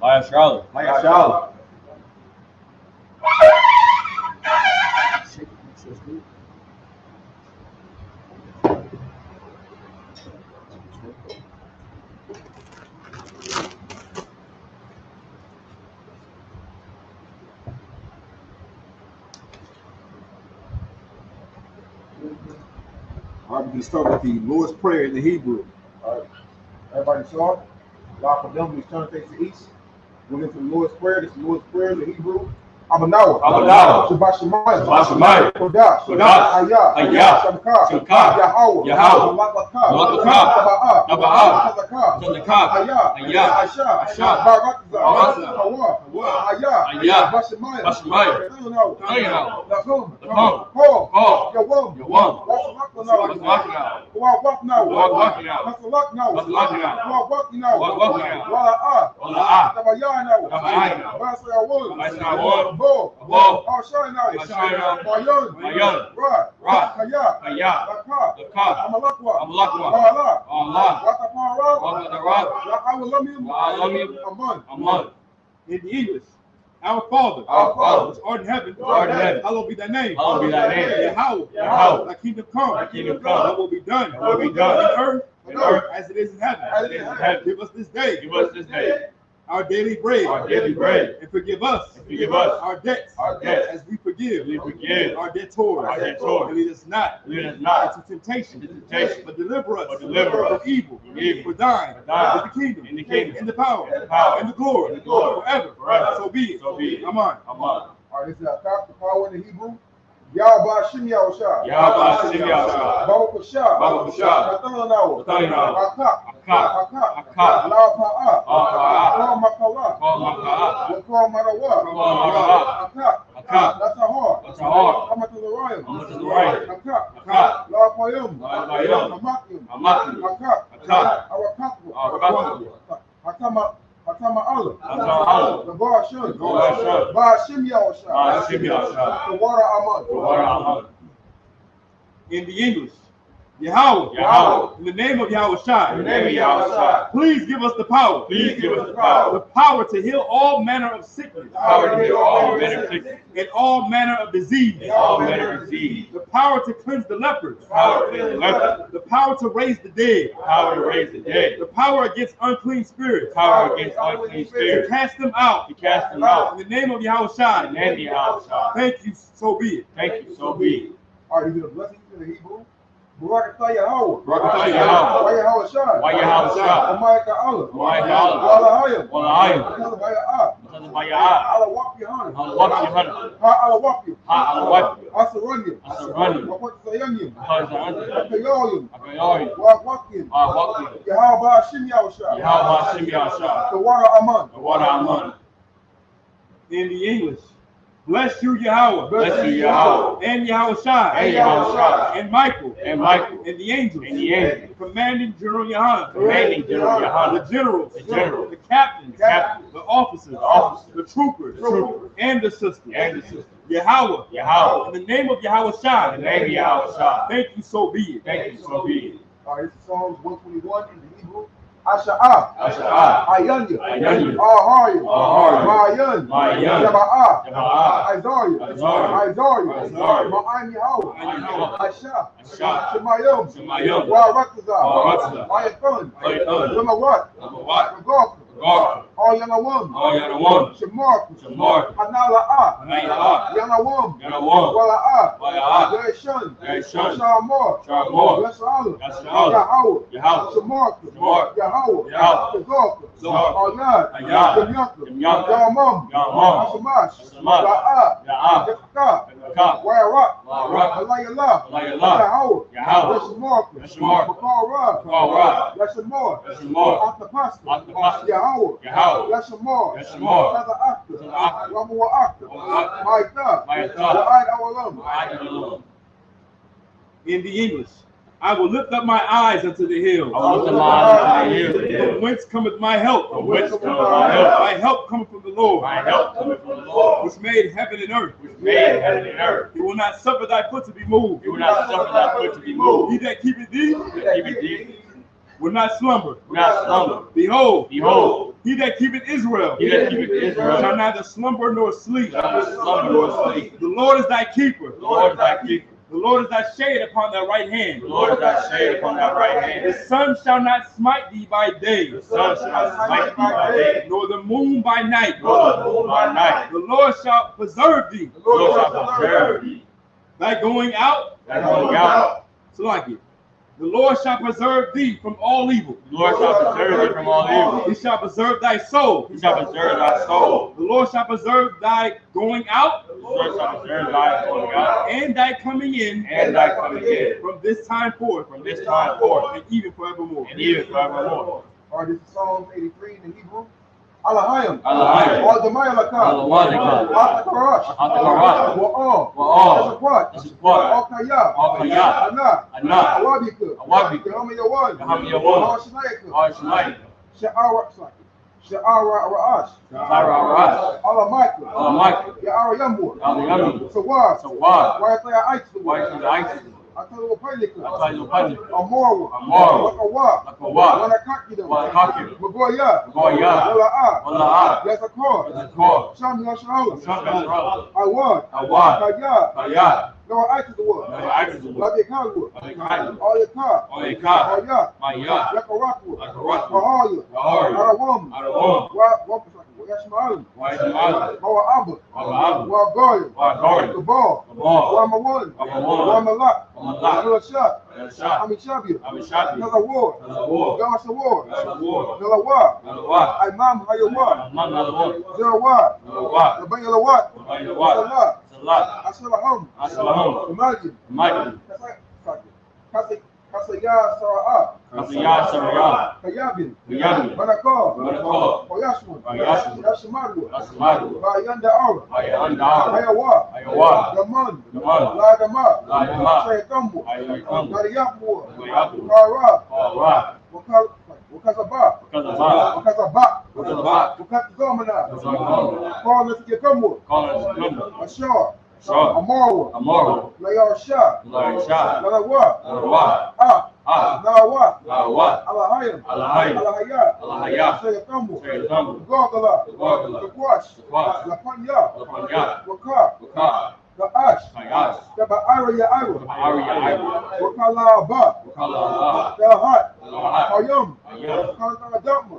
Maya Charlotte. Maya Charlotte. All right, we can start with the Lord's Prayer in the Hebrew. All right, everybody saw it? God for them, we turn face to east. We're into the Lord's Prayer. This is the Lord's Prayer in the Hebrew. Abanawa. Shabbat Shemayim. Kodash. Hayah. Shamkah. Yahweh. Malakah. Taba'ah. Hayah. Asha. Barakzah. Hawa. Hayah. Bashemayim. Lachum. Paul. Yawam. Wawak now. Nasalak now. Wawak now. Wala'ah. Tabayah now. Basayawun. Bo, Shine now, Mayon, Rod, Hayah, Amalakwa, Aman. In the English, our Father, which art in heaven, hallowed be thy name. Yahweh, thy kingdom come, thy will be done, in earth as it is in heaven. Give us this day our daily bread, and forgive us our debts, as we forgive our debtors, and lead us not into temptation, but deliver us from evil. For thine is the kingdom, and the power, and the glory, forever. So be it. Amen. All right, this is the power in the Hebrew. Yahweh Shim Yahushua. Baruch Shah. Nathanahu. Akak. La Pa'a. La Makala. Wakar Marawa. Akak. Natahar. Amatazarayim. Akak. La Payum. Amakim. Akak. Hatama Allah. The Bar Shim Yahushua. The water Aman. In the English, Yahweh. In the name of Yahushua. Please give us the power. The power to heal all manner of sickness. And all manner of disease. The power to cleanse the lepers. The power to raise the dead. The power against unclean spirits. To cast them out. In the name of Yahushua. Thank you, so be it. All right, you get a blessing in the Hebrew. Barakatah Yahweh. Yahushua. Amayaka Allah. Walahayim. Alawak Yohanan. Alawak. Asaranyim. Wapatayanyim. Akayoyim. Wawakim. Yahweh Shim Yahushua. The water Aman. In the English. Bless you, Yahweh. And Yahushua. And Michael. And the angels. Commanding General Yohanan. The generals. The captains. The officers. The troopers. And the sisters. Yahweh. In the name of Yahushua. Thank you, so be it. All right, this is Psalms 121 in the Hebrew. Asha'ah, Ayanya, Aharyim, Mayan, Jaba'ah, Isaiah, Ma'an Yahweh, Asha, Shemayim, Warakazah, Ayathan, Lamawat, Magorka, Yanawam, Shamark, Hanala'ah, Yanawam, Wala'ah, Yeshun, Shamar, Yasa'ala, Yahweh, Shamark, Yahweh, Ayad, Yamam, Asamash, La'ah, Yakka, Wayarak, Alayallah, Yahweh, Yashamark, Makara, Yashamar, Atapasta, Yahweh, Yashamar, Father Akta, Ramua Akta, Maita, Wa'ad Awalam. In the English, I will lift up my eyes unto the hills. From whence cometh my help? My help cometh from the Lord. Which made heaven and earth. He will not suffer thy foot to be moved. He that keepeth thee will not slumber. will not slumber. Behold, Behold, he that keepeth Israel he that keepeth Israel shall neither slumber nor sleep. shall not slumber nor sleep. The Lord is thy keeper. The Lord is thy keeper. The Lord is thy shade upon thy right hand. The Lord is thy shade upon thy right The hand. sun shall not smite thee by day, The sun shall not smite thee by day, nor the moon by night. nor the moon by night. The Lord shall preserve thee, The Lord shall preserve thee. thy going out, Thy going out. Salaki. The Lord shall preserve thee from all evil. The Lord shall preserve thee from all evil. He shall preserve thy soul. He shall preserve thy soul. The Lord shall preserve thy going out The Lord shall preserve thy going out and thy coming in and thy coming in from this time forth from this time forth and even forevermore. and even forevermore. Or this is Psalms 83 in the Hebrew. Alahayim. Alahayim. Or the Mayalaka. Alawazika. Atakarash. Atakarash. Wa'am. Wa'am. Tashakwat. Tashakwat. Okaya. Okaya. Ana. Ana. Awabika. Awabika. Yahamayawan. Yahamayawan. Hashnaika. Arshalaika. Sha'ara Ra'ash. Arash. Alamaika. Alamaika. Ya'ara Yamur. Alamaika. Sawad. Sawad. Wa'ataya Aitu. Wa'ataya Aitu. Atalu Palika. Atayupani. Amorwa. Amorwa. Wakawa. Lakawa. Wanakakida. Wanakakida. Magoya. Magoya. Wala'a. Wala'a. Yazakor. Yazakor. Sham Yasha'ala. Sham Yasha'ala. Awad. Awad. Kaya. Kaya. No Aitu the word. No Aitu the word. Labikagwa. Labikagwa. Oyaka. Oyaka. Oya. Maya. Yakarakwa. Yakarakwa. Ahaya. Ahaya. Arawam. Arawam. Yashma'alim. Wa'ishma'alim. Abba. Abba. Wa'goya. Wa'goya. Gabal. Gabal. Wa'mawan. Wa'mawan. Wa'malak. Wa'malak. Wa'malak. Elashah. Amishabia. Amishabia. Another war. Another war. Gash war. Gash war. Nalawa. Nalawa. Imam Hayawa. Amman Nalawa. Zerawat. Nalawa. Nabayalawat. Nabayalawat. Salah. Salah. Asalaham. Asalaham. Imagine. Imagine. Kasaya Sara'ah. Kasaya Sara'ah. Kayabin. Kayabin. Manakar. Manakar. Oyashwan. Oyashwan. Yashimadwa. Yashimadwa. Bayanda Aura. Bayanda Aura. Hayawa. Hayawa. Yaman. Yaman. Ladama. Ladama. Shayatambu. Shayatambu. Nariyapwa. Nariyapwa. Kara. Kara. Wakazaba. Wakazaba. Wakazaba. Wakazaba. Wakazomana. Wakazomana. Call us to get come with. Call us to come with. Ashar. Ashar. Amara. Amara. Layar Shah. Layar Shah. Nalawa. Nalawa. Nawa. Nawa. Alahayim. Alahayim. Alahayat. Alahayat. Shayatambu. Shayatambu. Gogala. Gogala. Lakwash. Lakwash. Lapanya. Lapanya. Wakar. Wakar. Kaash. Kaash. Taba'ara Ya'ira. Ari Ari. Wakala Abba. Wakala Allah. Dahat. Dahat. Ayam. Ayam. Kanta Adama.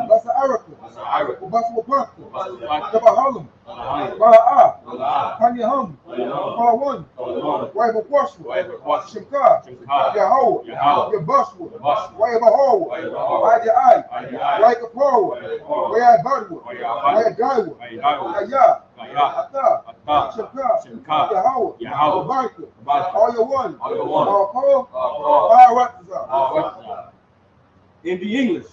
Basa Araka. Araka. Basa Wapaka. Wapaka. Tabahalam. Alahayim. Ba'a. Ba'a. Kanyaham. Kanyaham. Kawan. Kawan. Waibakwashwa. Waibakwashwa. Shimka. Shimka. Yahweh. Yahweh. Yabashwa. Yabashwa. Waibahawa. Waibahawa. Adi Ai. Adi Ai. Waikapawa. Waikapawa. Waiabadwa. Waiabadwa. Waiagaiwa. Waiagaiwa. Kaya. Kaya. Ata. Ata. Shimka. Shimka. Yahweh. Yahweh. Baraka. Baraka. All your one. All your one. All call. All In the English,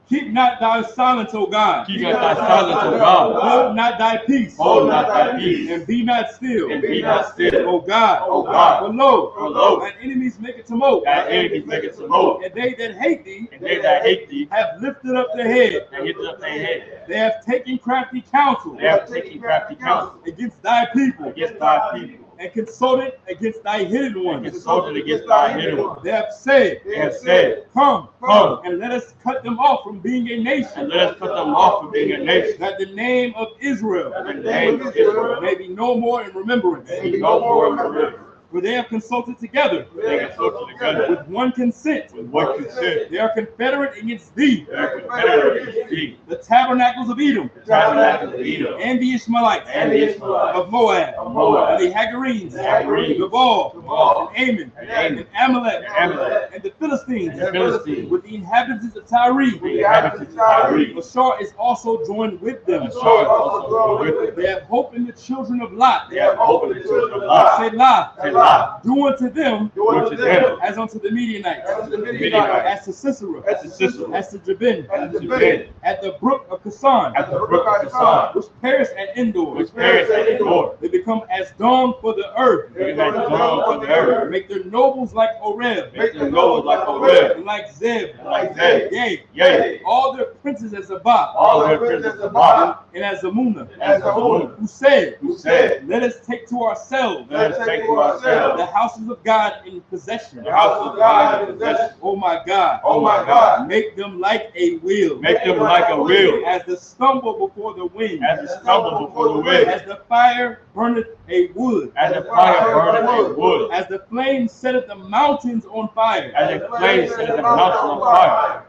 keep not thy silence, O God. Keep not thy silence, O God. Hold not thy peace. Hold not thy peace. And be not still. And be not still. O God. O God. For lo, lo, thine enemies make it tumult. Thy enemies make it tumult. And they that hate thee, And they that hate thee have lifted up their head. have lifted up their head. They have taken crafty counsel They have taken crafty counsel against thy people. against thy people. And consulted against thy hidden And ones. consulted against thy hidden ones. They have said, They have said, Come, Come, and let us cut them off from being a and nation, let us cut them off from being a nation. that the name of Israel The name of Israel may be no more in remembrance. may be no more remembered. For they have consulted together They consulted together with one consent. with one consent. They are confederate against thee, They are confederate against thee. the tabernacles of Edom, The tabernacle of Edom and the Ishmaelites and the Ishmaelites of Moab, of Moab, and the Hagarenes, the Hagarenes, Gabal, Gabal, and Ammon, and Ammon, and Amalek, and Amalek, and the Philistines, and the Philistines, with the inhabitants of Tyre. the inhabitants of Tyre. Ashar is also joined with them. And so is also with them. They have hope in the children of Lot. They have opened the children of Lot. Selah, Selah. do unto them Unto them as unto the Midianites, As unto the Midianites, as to Sisera, as to Sisera, as to Jabin, as to Jabin, at the brook of Kasan, at the brook of Kasan, which perished at Endor. which perished at Endor. They become as dawn for the earth. They make the dawn for the earth. Make their nobles like Oreb, Make them nobles like Oreb, and like Zeb, and like Zeb. Yea, Yea, all their princes as Zabah, all their princes of Lot, and as Zamunah, as the moon, who said, who said, Let us take to ourselves Let us take to ourselves the houses of God in possession. The houses of God in possession. Oh my God. Oh my God. Make them like a wheel. Make them like a wheel. As the stumble before the wind. As the stumble before the wind. As the fire burneth a wood. As the fire burneth a wood. As the flame setteth the mountains on fire. As the flame setteth the mountains on fire.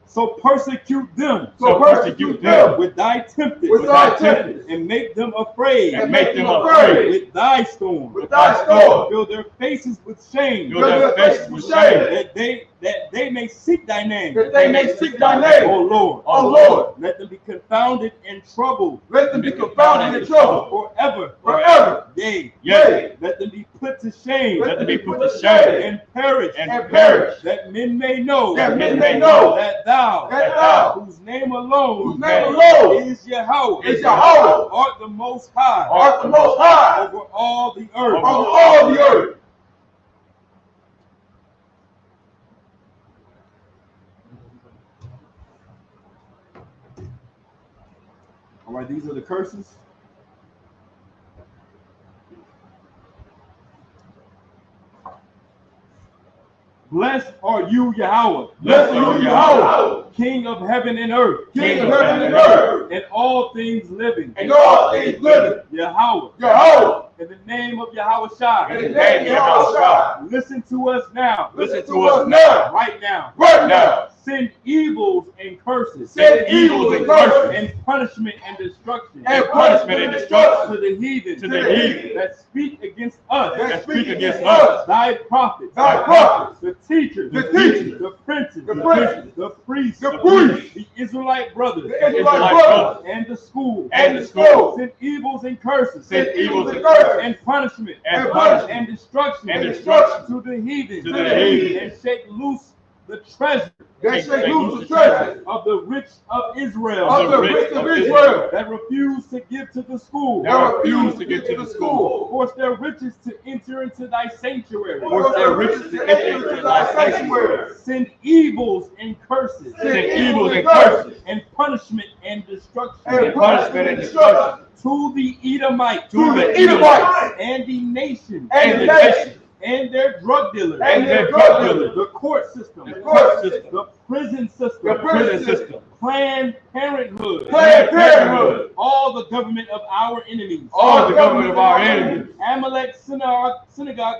So persecute them. So persecute them. With thy tempest. With thy tempest. And make them afraid. And make them afraid. With thy storm. With thy storm. Fill their faces with shame. Fill their faces with shame. That they may seek thy name. That they may seek thy name. O Lord. O Lord. Let them be confounded and troubled. Let them be confounded and troubled. Forever. Forever. Yea. Yea. Let them be put to shame. Let them be put to shame. And perish. And perish. That men may know. That men may know. That thou. Whose name alone. Is Yahweh. Is Yahweh. Art the most high. Art the most high. Over all the earth. Over all the earth. All right, these are the curses. Blessed are you, Yahweh. Blessed are you, Yahweh. King of heaven and earth. King of heaven and earth. And all things living. And all things living. Yahweh. Yahweh. In the name of Yahweh Shai. In the name of Yahweh Shai. Listen to us now. Listen to us now. Right now. Right now. Send evils and curses. Send evils and curses. And punishment and destruction. And punishment and destruction. To the heathen. To the heathen. That speak against us. That speak against us. Thy prophets. Thy prophets. The teachers. The teachers. The princes. The princes. The priests. The priests. The Israelite brothers. The Israelite brothers. And the school. And the school. Send evils and curses. Send evils and curses. And punishment. And punishment. And destruction. And destruction. To the heathen. To the heathen. And shake loose the treasure. That shake loose the treasure. Of the rich of Israel. Of the rich of Israel. That refuse to give to the school. That refuse to give to the school. Force their riches to enter into thy sanctuary. Force their riches to enter into thy sanctuary. Send evils and curses. Send evils and curses. And punishment and destruction. And punishment and destruction. To the Edomites. To the Edomites. And the nation. And the nation. And their drug dealers. And their drug dealers. The court system. The court system. The prison system. The prison system. Planned Parenthood. Planned Parenthood. All the government of our enemies. All the government of our enemies. Amalek synagogue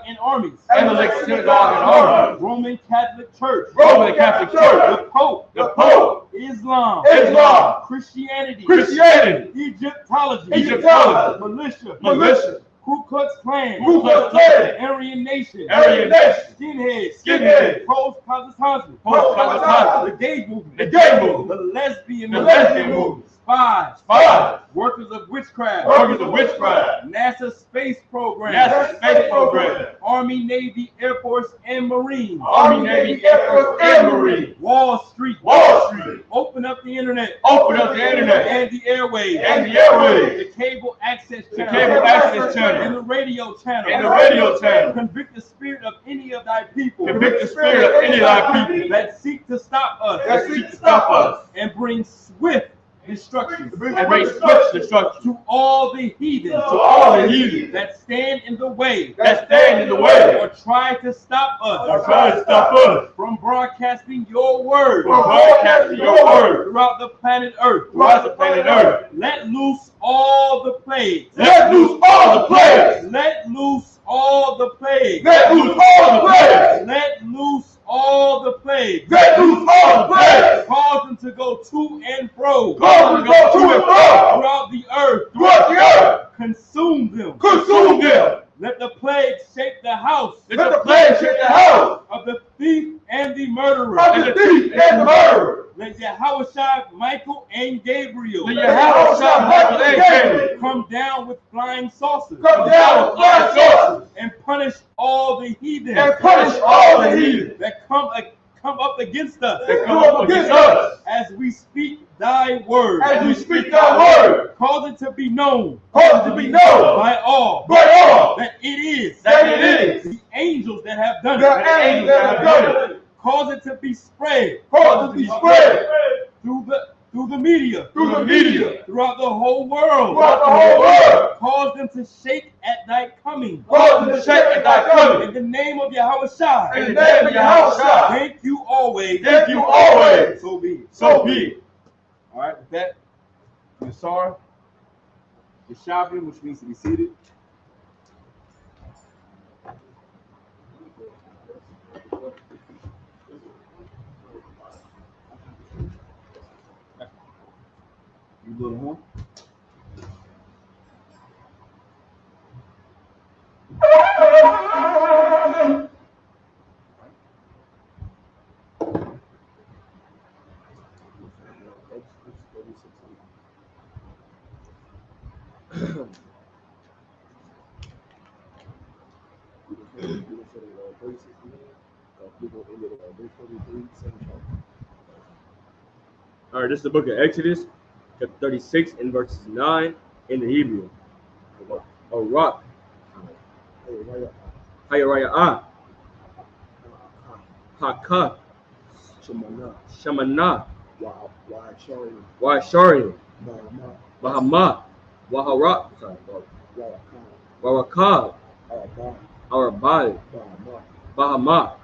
and armies. Amalek synagogue and armies. Roman Catholic Church. Roman Catholic Church. The Pope. The Pope. Islam. Islam. Christianity. Christianity. Egyptology. Egyptology. Militia. Militia. Ku Klux Klan. Ku Klux Klan. Aryan Nation. Aryan Nation. Skinheads. Skinheads. Post-Positivism. Post-Positivism. The gay movement. The gay movement. The lesbian The movement. lesbian movement. Spies. Spies. Workers of witchcraft. Workers of witchcraft. NASA space program. NASA space program. Army, Navy, Air Force, and Marine. Army, Navy, Air Force, and Marine. Wall Street. Wall Street. Open up the internet. Open up the internet. And the airwaves. And the airwaves. The cable access The channel. cable access channel. And the radio channel. And the radio channel. Convict the spirit of any of thy people. Convict the spirit of any of thy people. That seek to stop us. That seek to stop us. And bring swift destruction. And bring swift destruction. To all the heathens. To all the heathens. That stand in the way. That stand in the way. Or try to stop us. Or try to stop us. From broadcasting your word. From broadcasting your word. Throughout the planet Earth. Throughout the planet Earth. Let loose all the plagues. Let loose all the plagues. Let loose all the plagues. Let loose all the plagues. Let loose all the plagues. Let loose all the plagues. Cause them to go to and fro. Cause them to go to and fro. Throughout the earth. Throughout the earth. Consume them. Consume them. Let the plague shake the house. Let the plague shake the house. Of the thief and the murderer. Of the thief and the murderer. Let Yahweh Shai, Michael, and Gabriel. Let Yahweh Shai, Michael, and Gabriel. Come down with flying saucers. Come down with flying saucers. And punish all the heathens. And punish all the heathens. That come up against us. That come up against us. As we speak thy word. As we speak thy word. Cause it to be known. Cause it to be known. By all. By all. That it is. That it is. The angels that have done it. The angels that have done it. Cause it to be spread. Cause it to be spread. Through through the media, throughout the whole world, cause them to shake at thy coming. In the name of Yahweh Shai. Thank you always. So be it. All right, with that, Yasar, Yashavim, which means to be seated. You blow the horn. All right, this is the book of Exodus, chapter 36, and verses 9 in the Hebrew. A rock. Hayarayah. Haka. Shamana. Washari. Bahama. Waharak. Warakab. Arabal. Bahama.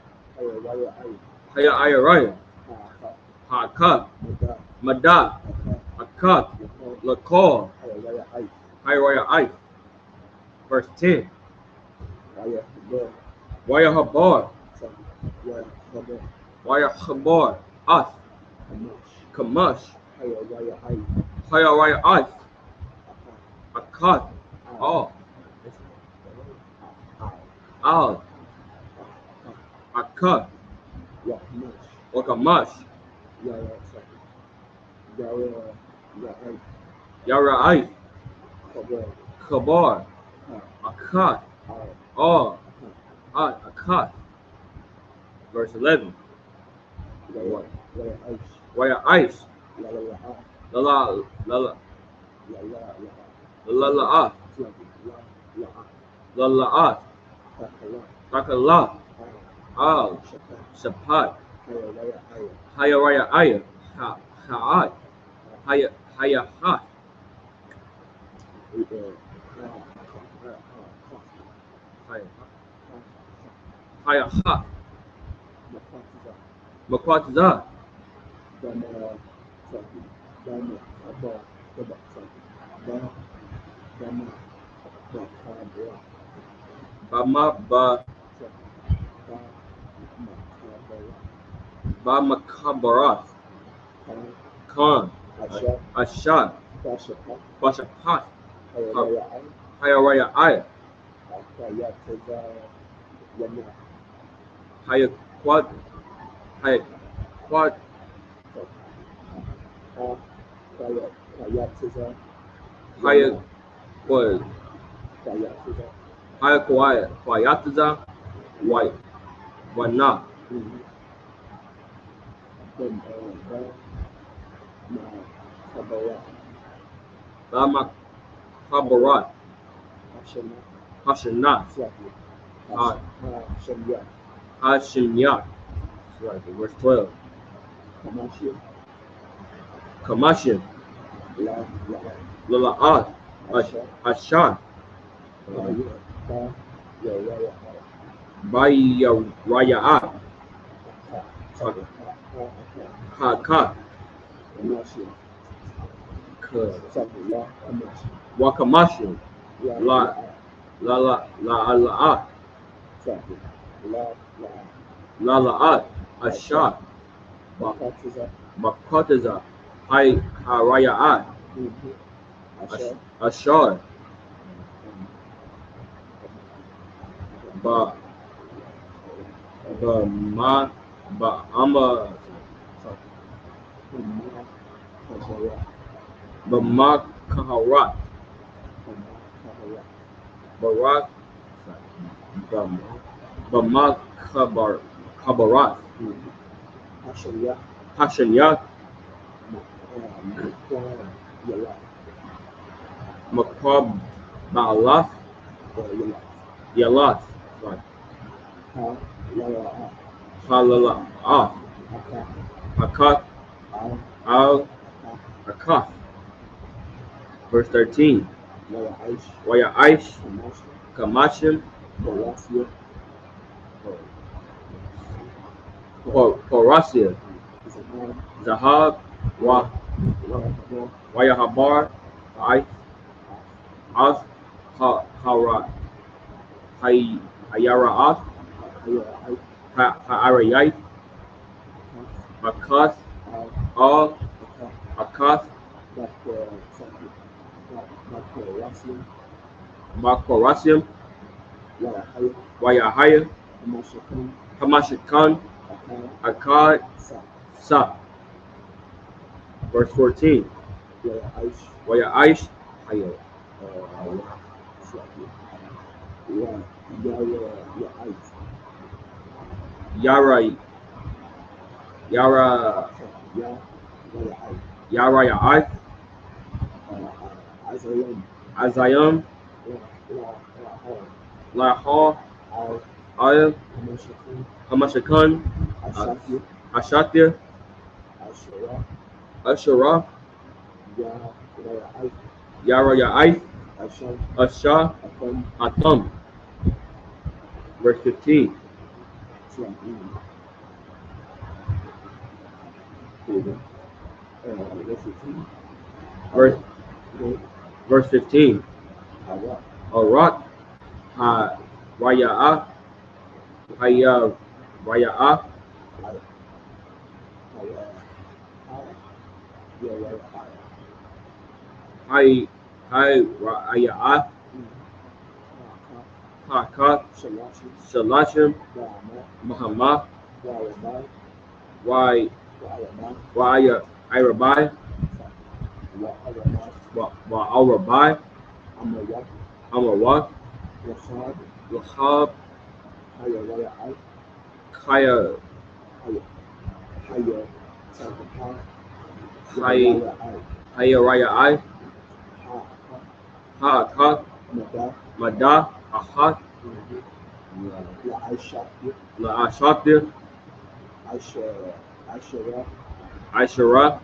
Hayarayah. Haka. Madah. Akak. Lakal. Hayarayah. Verse 10. Wayahabar. Wayahabar. Us. Kamash. Hayarayah. Akak. All. Al. Akak. Wakamash. Yara'ai. Kabar. Akak. All. Akak. Verse 11. Waya ice. Lala. Lala. Takala. Al. Shapat. Hayarayah. Ha'at. Hayahat. Hayahat. Makwatza. Ba Makabarat. Khan. Ashad. Bashapat. Hayarayah. Hayaquad. Hayaqwayatza. Wana. Bama Kabarat. Hashanah. Hashanyak. Right, verse 12. Kamashin. Lala'at. Ashan. Bayarayah. Haka. Wakamashin. La'at. Ashad. Makataza. Hayarayah. Ashar. Bamakaharat. Barak. Bamakabarat. Hashanyak. Makwab Ba'alaf. Yalat. Halala'ah. Akak. Al. Kaf. Verse 13. Waya Aish, Kamashim, Horasia, Zahab, Waya Habar, Ai, As, Hara, Hayara As, Ha'arayai, Akas, Al, Akas, Makorasim, Wayahaya, Hamashikan, Akkad, Sa. Verse 14. Waya Aish, Yara, Yara, Yara Ya'ai, Azayam, Lahar, Al, Hamashikan, Ashatir, Asherah, Yara Ya'ai, Asha, Atam. Verse 15. Verse 15. Arat, Raya'a, Haya, Raya'a, Raya'a, Hakat, Shalashim, Muhammad, Waya, Irabai, Wa'arabai, Amawak, Wahab, Kaya, Haya Raya'ai, Ha'akat, Madah, Ahat, La'ashatir, Aishara,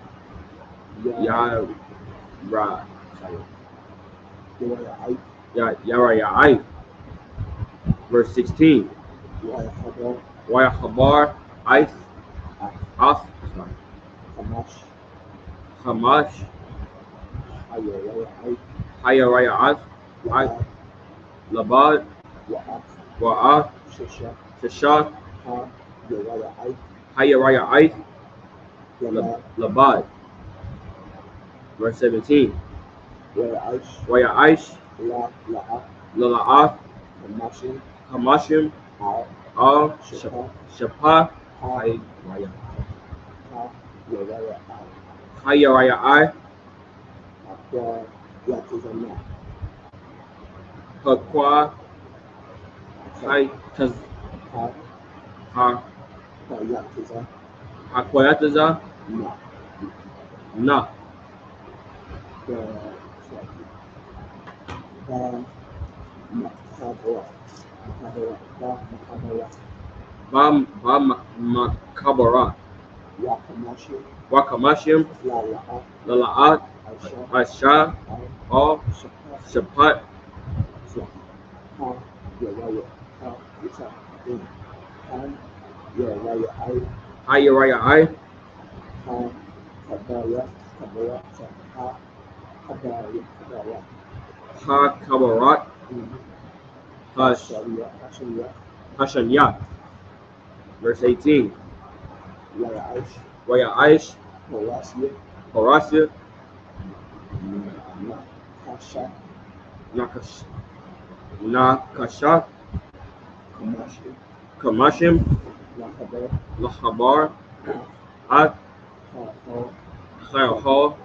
Yara Ya'ai. Verse 16. Waya Khabar, Ais, As, Hamash, Haya Raya As, Labad, Wa'at, Shashat, Haya Raya Ais, Labad. Verse 17. Waya Aish, Lala'at, Hamashim, Al, Shapah, Haya Raya Ai, Hakwa, Hakwayataza, Na, Bam Makabara, Wakamashim, Lala'at, Asha, Al, Shapat, Haya Raya Ai, Ha Kabarat, Hashanya. Verse 18. Waya Aish, Horasia, Nakasha, Kamashim, Lahabar, At, Khayahal,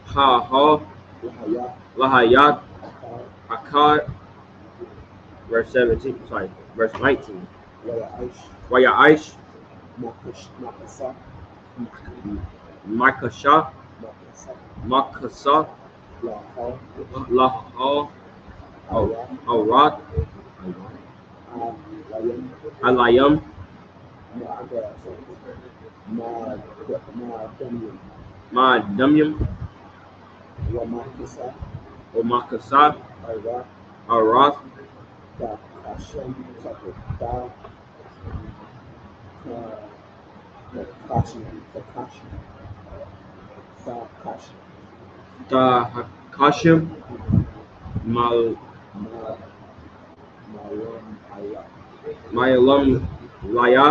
Ha'ahal, Lahayat, Akkad. Verse 17, sorry, verse 19. Waya Aish, Makasha, Makasa, Lahal, Arat, Alayam, Ma'adamim, Wamakasa, Omakasa, Iraq, Arath, Dakasham, Takata, Takashi, Tahakashim, Mal, Mayalam, Laya,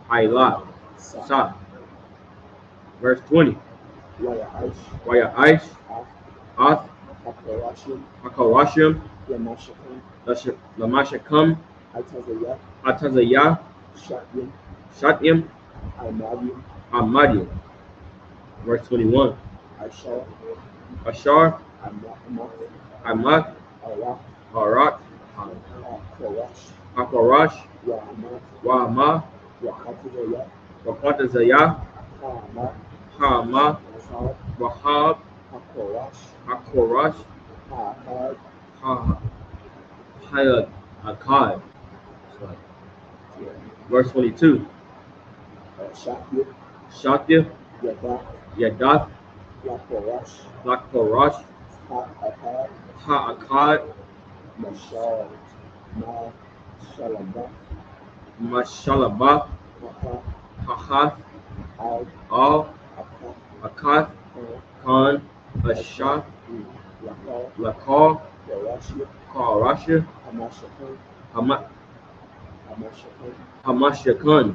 Ayla, Sa. Verse 20. Waya Aish, Ath, Hakarashim, Lamashakam, Atazayah, Shatim, Amadim. Verse 21. Ashar, Amak, Harak, Hakarash, Wa'ama, Waqatazayah, Ha'ama, Wahab, Hakorash, Akkad. Verse 22. Shatif, Yadath, Lakorash, Ha'akad, Mashalabah, Hahath, Al, Akath, Khan, Ashah, Lakar, Karashah, Hamashakan.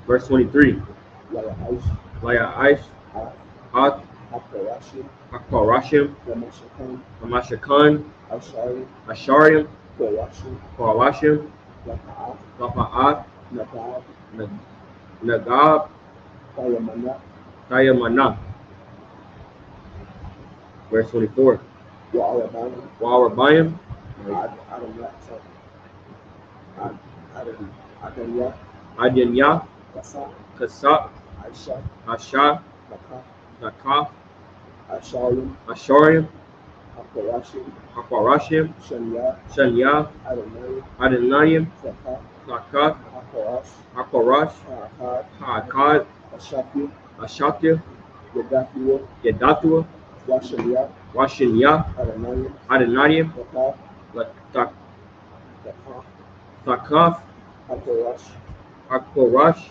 Verse 23. Laya Aish, Ath, Hakarashim, Hamashakan, Asharim, Karashim, Lafa'at, Nagab, Tayamana. Verse 24. Wa'arabayim, Adanya, Kasab, Asha, Nakaf, Asharim, Hakarashim, Shanya, Adanayim, Takat, Hakarash, Haakad, Ashakir, Yedatua, Washinya, Adanayim, Takaf, Hakorash,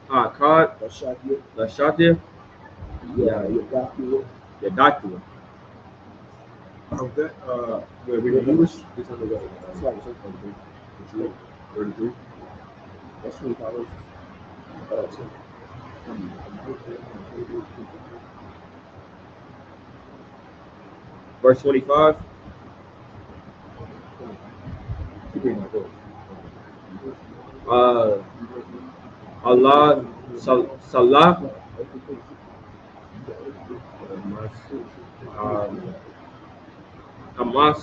Haakad, Lashatir, Yedatua. That, where we English, it's on the way. 33. That's $20. Verse 25. Allah, Salah, Hamas,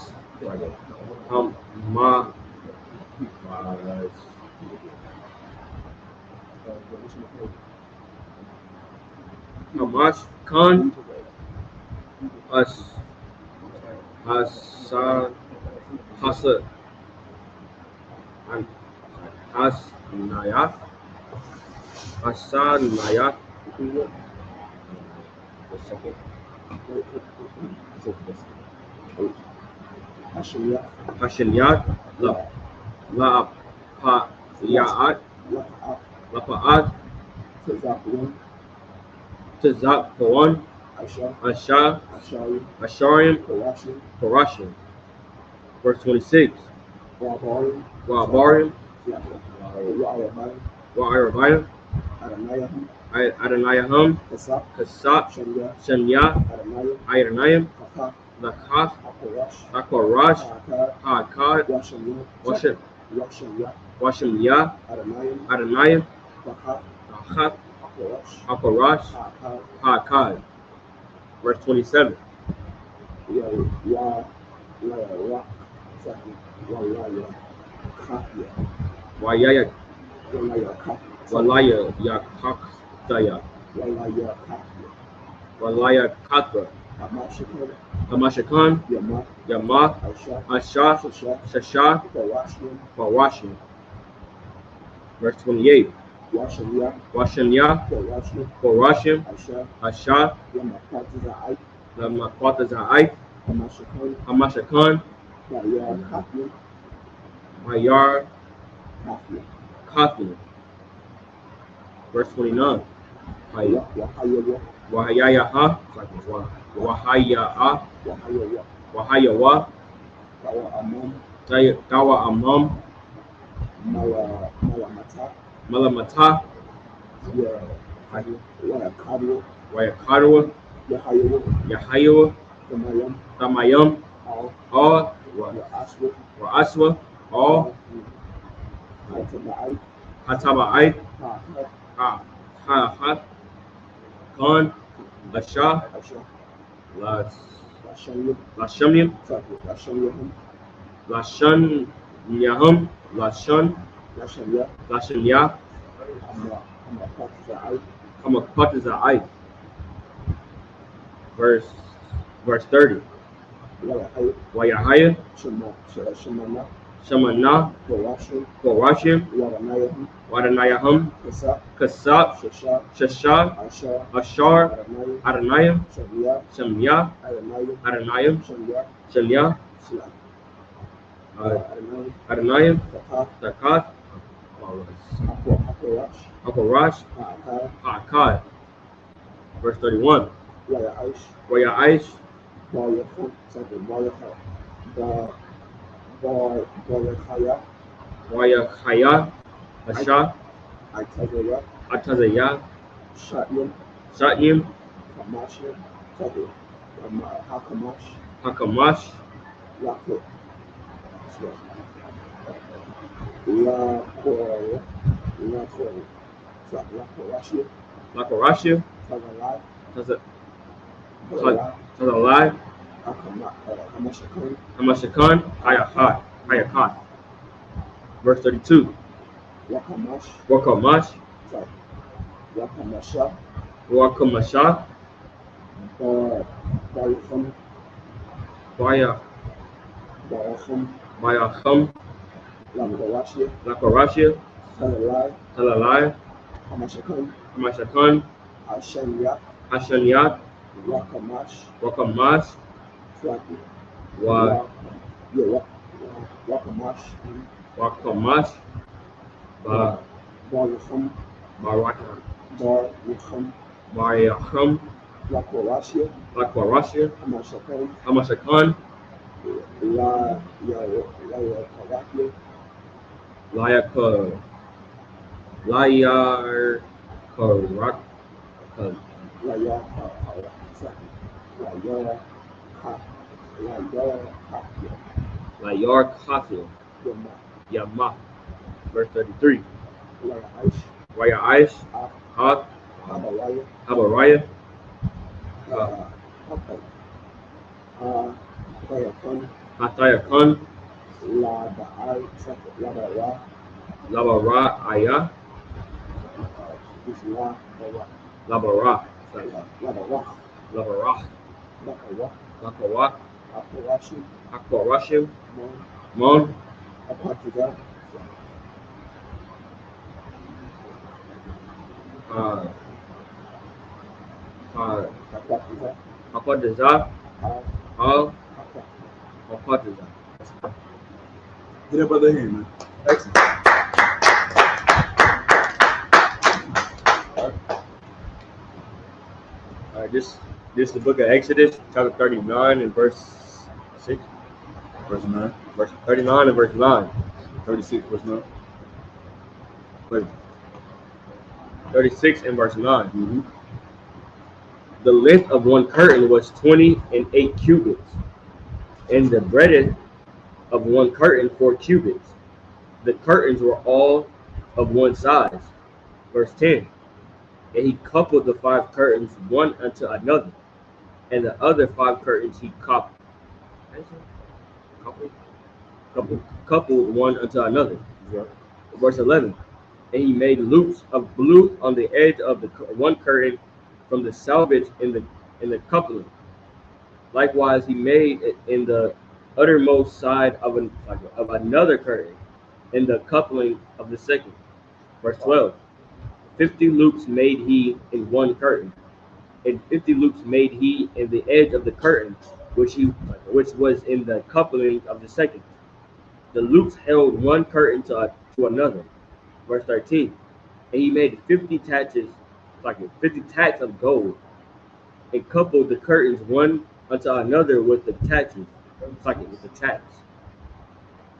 Hamas Khan, Hassan, Nayat, Hashemiyat, La'apa'at, Tazakwan, Asha, Asharim, Parashim. Verse 26. Wa'abarim, Wa'arabayim, Adonayahum, Kasab, Shanya, Ironayim, Lakath, Hakorash, Haakad, Washamya, Adonayim, Lachath, Hakorash, Haakad. Verse 27. Wayaya, Walaya Yakakdaya, Walaya Katra, Hamashakan, Yama, Asha, Shasha, Parashim. Verse 28. Washaya, Washanya, Korashim, Korashim, Asha, Asha, Yamapatizai, Lamakwatazai, Hamashakan, Hamashakan, Bayar Kafir, Mayar, Kafir, Kathman. Verse 29. Wahayawa, Wahayaha, Wahaya'a, Wahayawa, Wahayawa, Kawa Amam, Dawa Amam, Malamata, Malamata, Wayakaru, Wayakarawa, Yahayawa, Yahayawa, Tamayam, Tamayam, all, all, Aswa, Aswa, all, Hatabai, Hataba'ai, Ha, Ha, Khan, Asha, Asha, Lashamim, Lashanyahum, Lashanyahum, Lashanya, Lashanya, Amapatizai, Hamakatazai. Verse 30. Wayahaya, Wayahaya, Shemana, Shamana, Korashim, Korashim, Waranayahum, Wadanayahum, Kasap, Kasab, Shasha, Shashar, Asha, Ashar, Aranayah, Aranayam, Shamya, Shamya, Aranayah, Aranayam, Shamya, Shamya, Slam, Aranayah, Aranayam, Takat, Takat, Hakorash, Aparash, Ha'akar, Akkad. Verse 31. Wayaish, Wayaish, Baryachum, something Baryachum, Baryachaya, Wayachaya, Asha, Itazaya, Atazaya, Shatyam, Shatyim, Kamashim, something Hakamash, Hakamash, Lakot, Lakoraya, Lakoraya, Lakorashia, Lakorashia, Tagalai, Tazalai, Hamashakan, Hamashakan, Hayakat. Verse 32. Wakamash, Wakamash, Wakamasha, Wakamasha, Baryachum, Baryachum, Bayachum, Lakorashia, Lakorashia, Tagalai, Talalai, Hamashakan, Hamashakan, Ashanya, Hashanyat, Wakamash, Wakamash, Swati, Wakamash, Wakamash, Baryachum, Barakam, Baryachum, Bayachum, Lakorashia, Lakorashia, Hamashakan, Hamashakan, Layakarakli, Layar Karak, Layar Kafil, Yamah. Verse 33. Wayaish, Hak, Habariah, Hatayakan, Labara Ayah, Labara, Labara, Lakawak, Hakorashim, Mon, Hapadazah, Al, Hapadazah. Get up other hand, man. Excellent. This is the book of Exodus, chapter 39 and verse 6. Verse 9. Verse 39 and verse 9. 36, verse 9. Wait. 36 and verse 9. Mm-hmm. The length of one curtain was 28 cubits, and the breadth of one curtain 4 cubits. The curtains were all of one size. Verse 10. And he coupled the 5 curtains one unto another, and the other 5 curtains he coupled one unto another. Right. Verse 11. And he made loops of blue on the edge of the one curtain from the selvage in the coupling. Likewise, he made it in the uttermost side of another curtain in the coupling of the second. Verse 12. 50 loops made he in one curtain, and 50 loops made he in the edge of the curtain, which was in the coupling of the second. The loops held one curtain to another. Verse 13. And he made 50 taches, 50 tacks of gold, and coupled the curtains one unto another with the taches, with the tacks.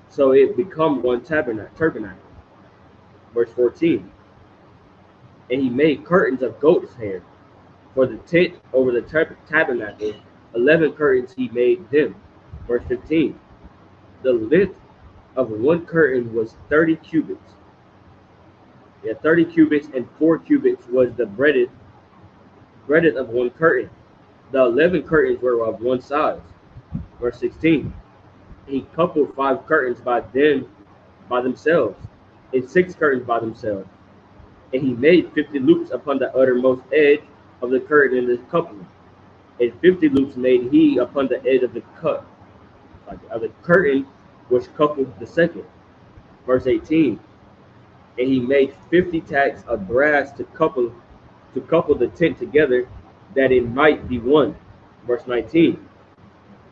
So it become one tabernacle. Verse 14. And he made curtains of goat's hair for the tent over the tabernacle. 11 curtains he made them. Verse 15. The length of one curtain was 30 cubits. 30 cubits, and 4 cubits was the breadth of one curtain. The 11 curtains were of one size. Verse 16. He coupled 5 curtains by themselves, and 6 curtains by themselves. And he made 50 loops upon the uttermost edge of the curtain in the coupling, and 50 loops made he upon the edge of the curtain which coupled the second. Verse 18. And he made 50 tacks of brass to couple the tent together, that it might be one. Verse 19.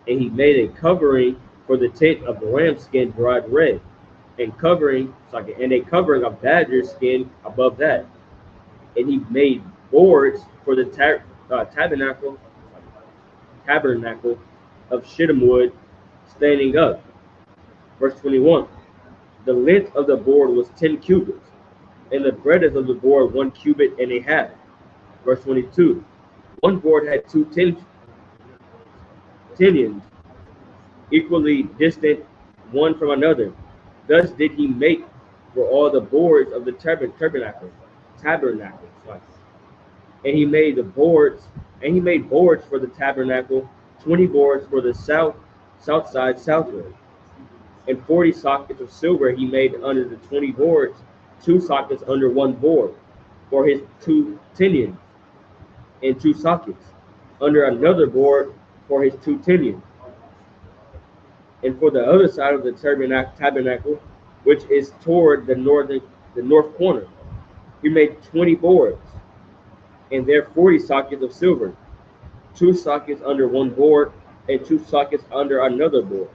And he made a covering for the tent of ram skin dyed red, and a covering of badger skin above that. And he made boards for the tabernacle of shittim wood, standing up. Verse 21. The length of the board was 10 cubits, and the breadth of the board 1 cubit and a half. Verse 22. One board had 2 tinions, equally distant one from another. Thus did he make for all the boards of the tabernacle. And he made boards for the tabernacle, 20 boards for the south side southward. And 40 sockets of silver he made under the 20 boards, 2 sockets under one board, for his 2 tinions, and 2 sockets under another board for his 2 tinions. And for the other side of the tabernacle, which is toward the north corner, he made 20 boards, and there 40 sockets of silver, 2 sockets under one board, and 2 sockets under another board.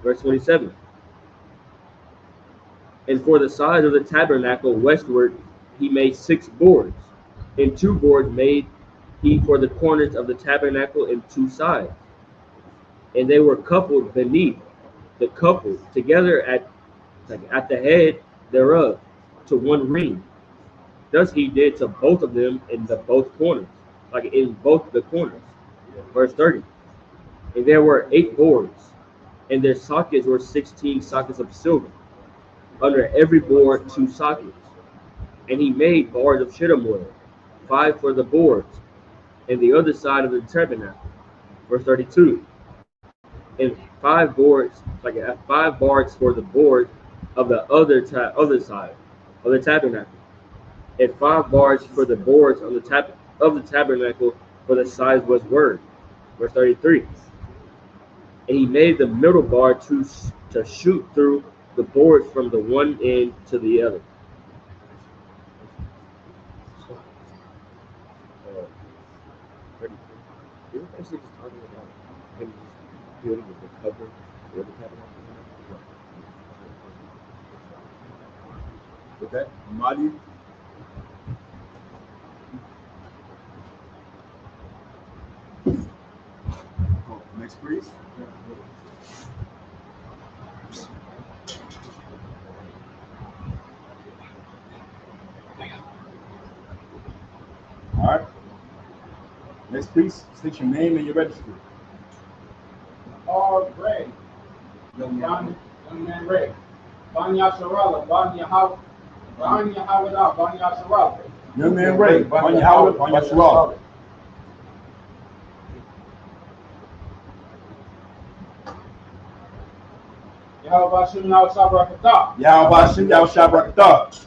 Verse 27. And for the side of the tabernacle westward, he made 6 boards, and 2 boards made he for the corners of the tabernacle in 2 sides. And they were coupled beneath, together at the head thereof, to one ring. Thus he did to both of them in both the corners. Verse 30. And there were 8 boards, and their sockets were 16 sockets of silver, under every board 2 sockets. And he made bars of shittim wood, 5 for the boards, and the other side of the tabernacle. Verse 32. And 5 boards, 5 bars for the board of the other side of the tabernacle, and 5 bars for the boards of the tabernacle, for the size was word. Verse 33. And he made the middle bar to shoot through the boards from the one end to the other. You're basically just talking about him just building the cover for the tabernacle. Okay, Madi. Oh, next priest. All right. Next priest, state your name and your registry. Ray. Young man Ray. Banya Sharala, Banya Howard, Banya Sharala. Young man Ray, Banya Howard, Banya Sharala. Yahweh Bashim Yahweh Shabrakatah. Yahweh Bashim Yahweh Shabrakatah.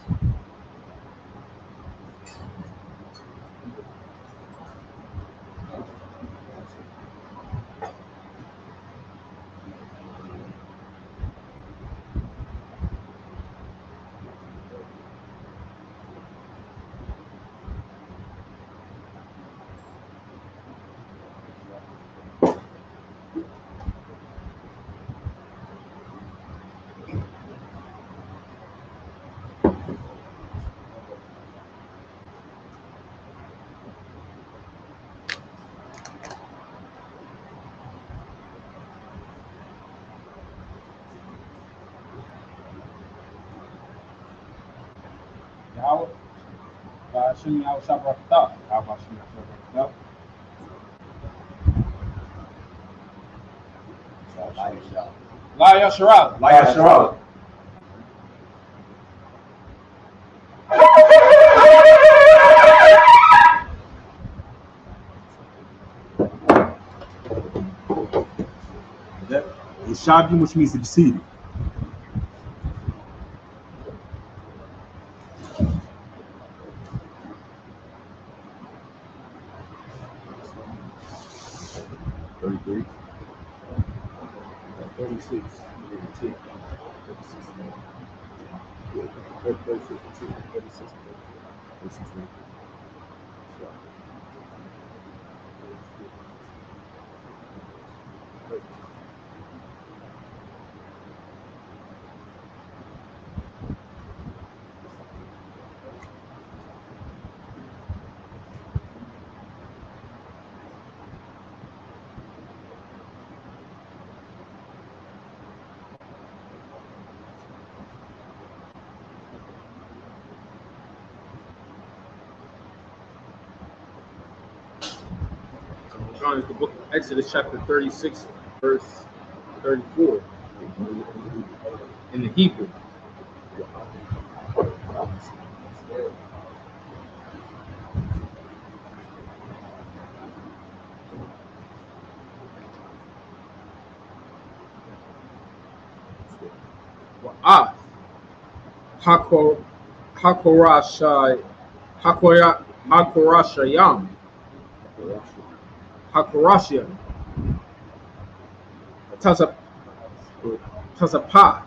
Bashimi al Sabbath. How about Shimi al Sabbath? La Yasharal. La Yasharal. That is Shabim, which means to deceive. $33. 36. 36. 36. John is the book of Exodus, chapter 36, verse 34. In the Hebrew. Wa'ath. Hakorashayam. Hakorashia. Tazapah.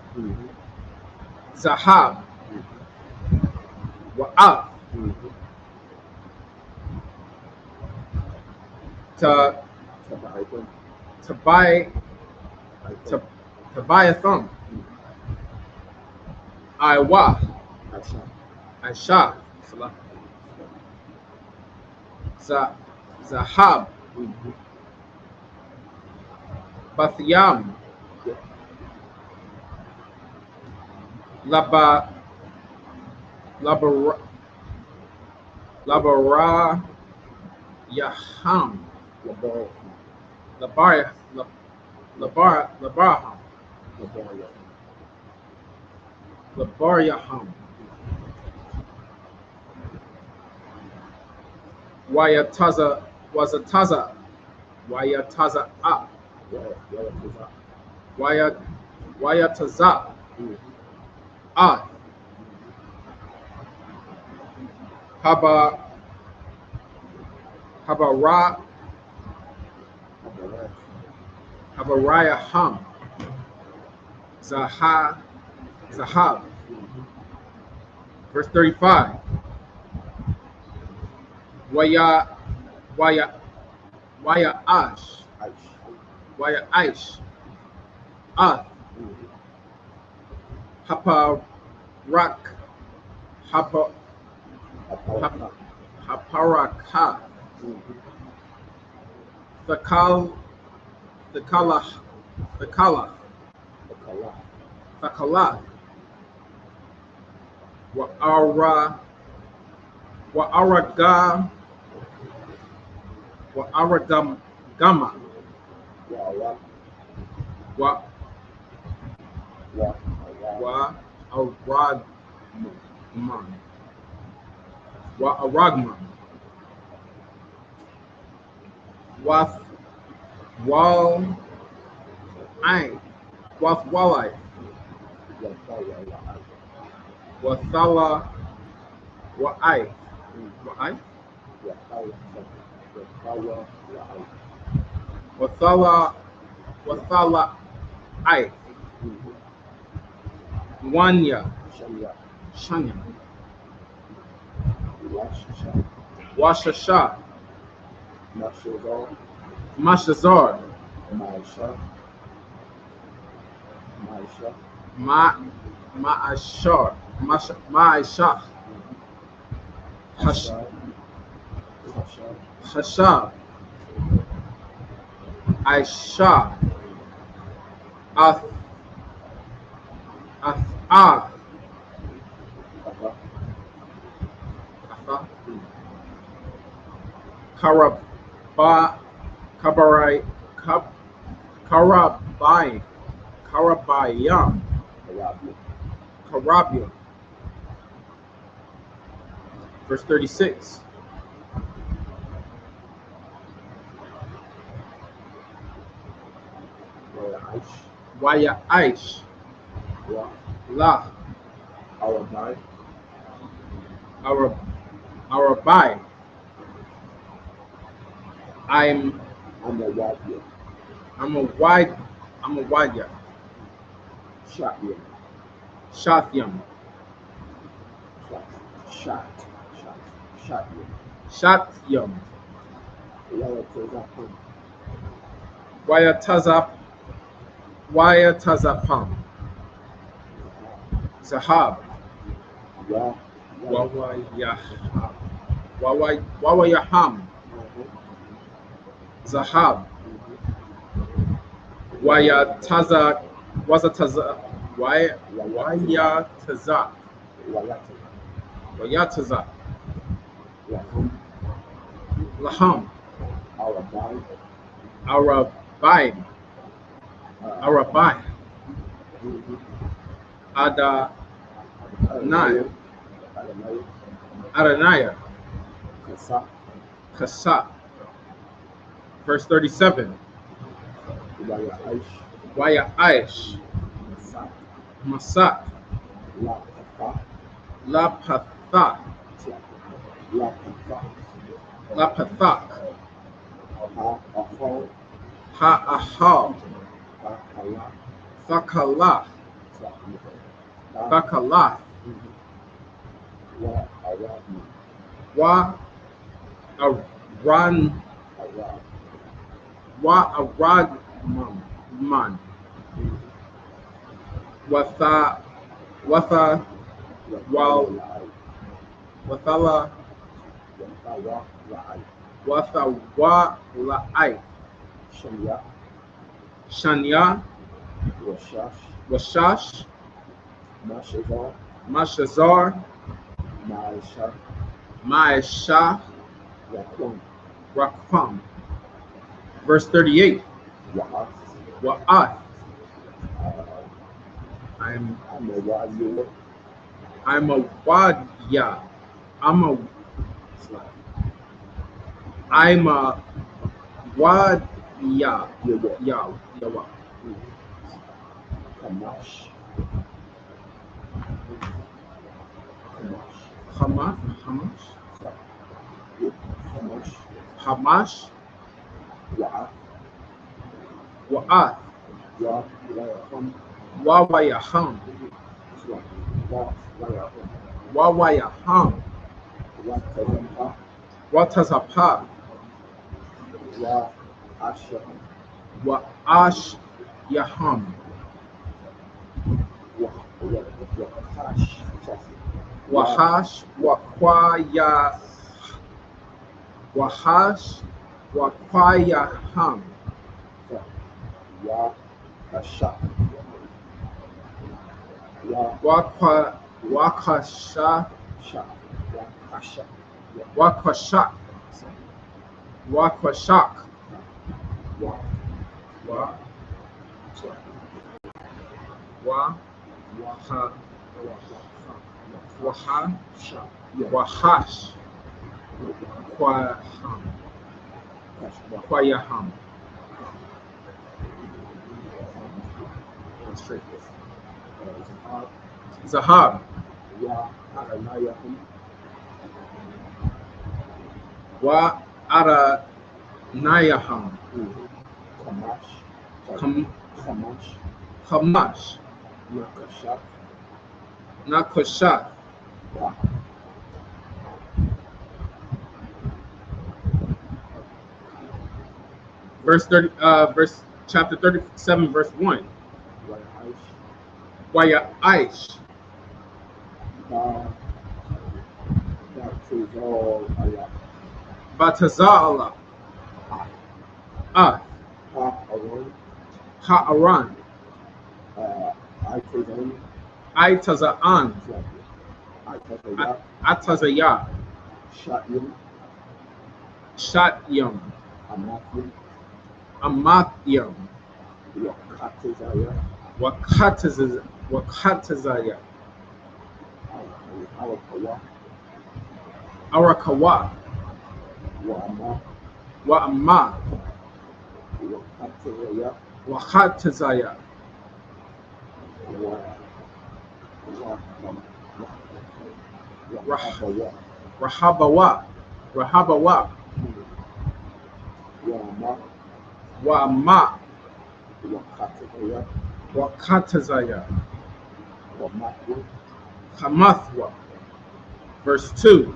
Zahab. Wa'ath. Tabayatham. Iwa. Aisha. Zahab. Bathyam. Labara Yaham. Labaryaham. Wayataza up. Wayataza ah. Habarayaham. Zahab. Verse 35. Waya Aish. Haparaka. Thakala. Wa'aragama. Wa'aragman. Wathwalai. Wathala Wa'ai. Wathala Ai. Wanya. Shanya. Washasha. Mashazar. Ma'ashar. Ma'ashah. Hashab. Aisha. Karabayam, Karabium. Verse 36. Waya Aish, La, Arabai. I'm a Waya. Shatyam. Shatyam. Wayatazapam. Zahab. Wawayaham. Zahab. Wayataza. Wayataza. Laham. Arabai. Adonai. Kasa. Verse 37. Waya Aish. Masak. Lapathak. Ha'ahal. Thakalah. Aradman. Wathawalai. Shania. Washash. Mashazar. Maisha. Raquam. Verse 38. Wa'ath. I'm a wadya. I'm a wadya. Yawa. Hamash. Wa'ath. Wawayaham. Watazapa. Wa'ash Yaham. Wahash Wakwayaham. Wakwashak. Wahash. Kwayaham. Zahab. Aranayaham. Hamash. Nakoshat. Chapter 37, verse 1. Waya Aish. Batazala. Ha'aran. Itaza'an. Atazaya. Shatyam. Amathyam. Amatyam. Wakatizaya. Wakatazaya. Arakawa. Arakawa. Wa'ama. Wa'ama. Wakatizaya. Wakatazaya. Wahabawa. Rahabawa. Rahabawa. Wa'ama. Wa'ama. Wakatizaya. Wakatazaya. Wamatwa. Hamathwa. Verse 2.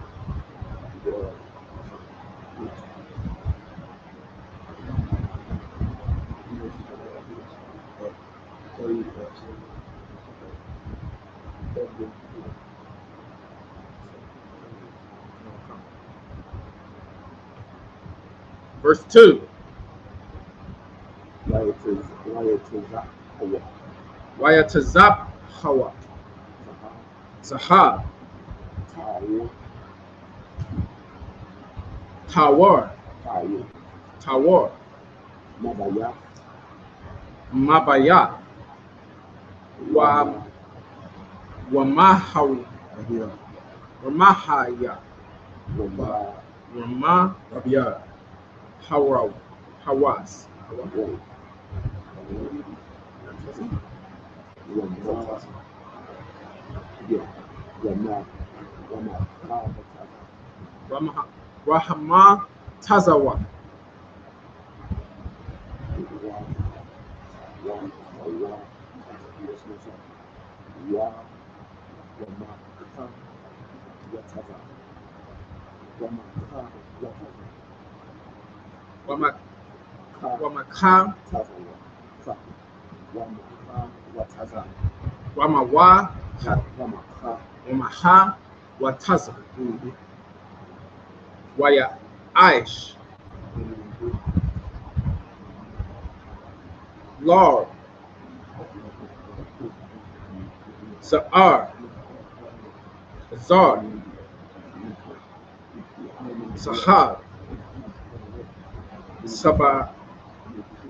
Verse 2. Wayatazab Hawa. Zahab. Tawar. Tawar. Mabaya. Wamahawi. Ramahaya. Ramahaya. Hawaw. Hawas. Rahama Tazawa. Wamaka Wamawa Wamaha Wataza. Waya Aish. Lord. Sa'ar. Zar. Sahab.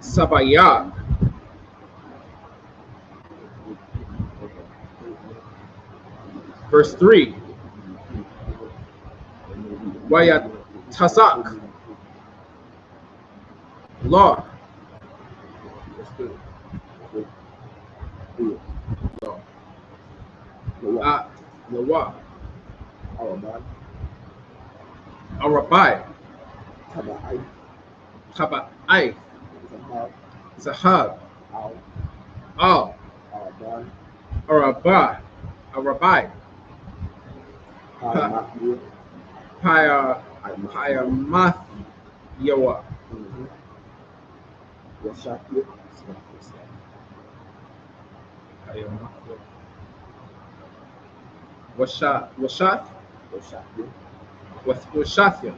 Sabaya. Verse 3. Waya Tazak. Lord. Lawa. Arabai. Taba'ai. Zahab. Al. Arabai. Arabai. Payamath Yawa. Washath. Washathya.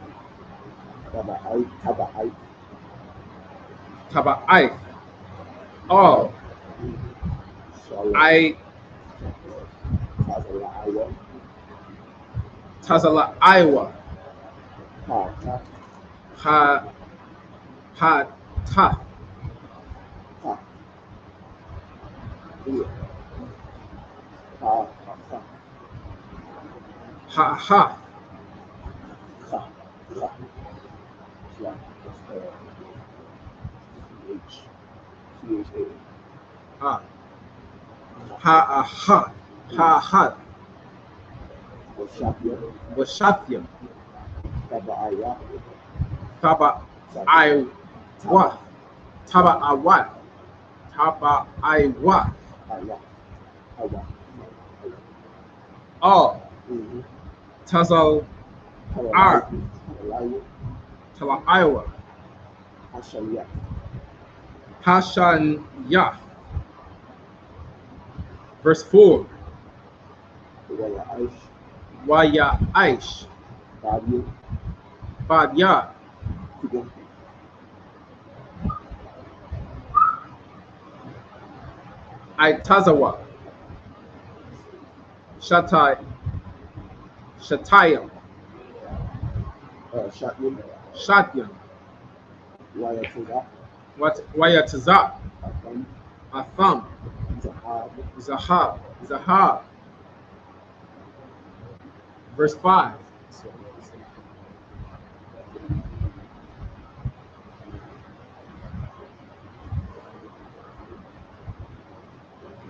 Taba'ai. All. I. Tazala Iowa. Ha ta. Ha ha. Ha ha ha. Ha ha. Washathya. Taba Iwa. Taba Awa. Taba Iwa. All. Tazal Ar. Tala Iowa. Hashan Yah. Verse 4. Waya Aish. Badya. Aitazawa. Shatayam. Shotgun. Shotgun. Wire to that. Wayatazak. Atham. Atham. Zahab. Zahab. Zahab. Verse 5.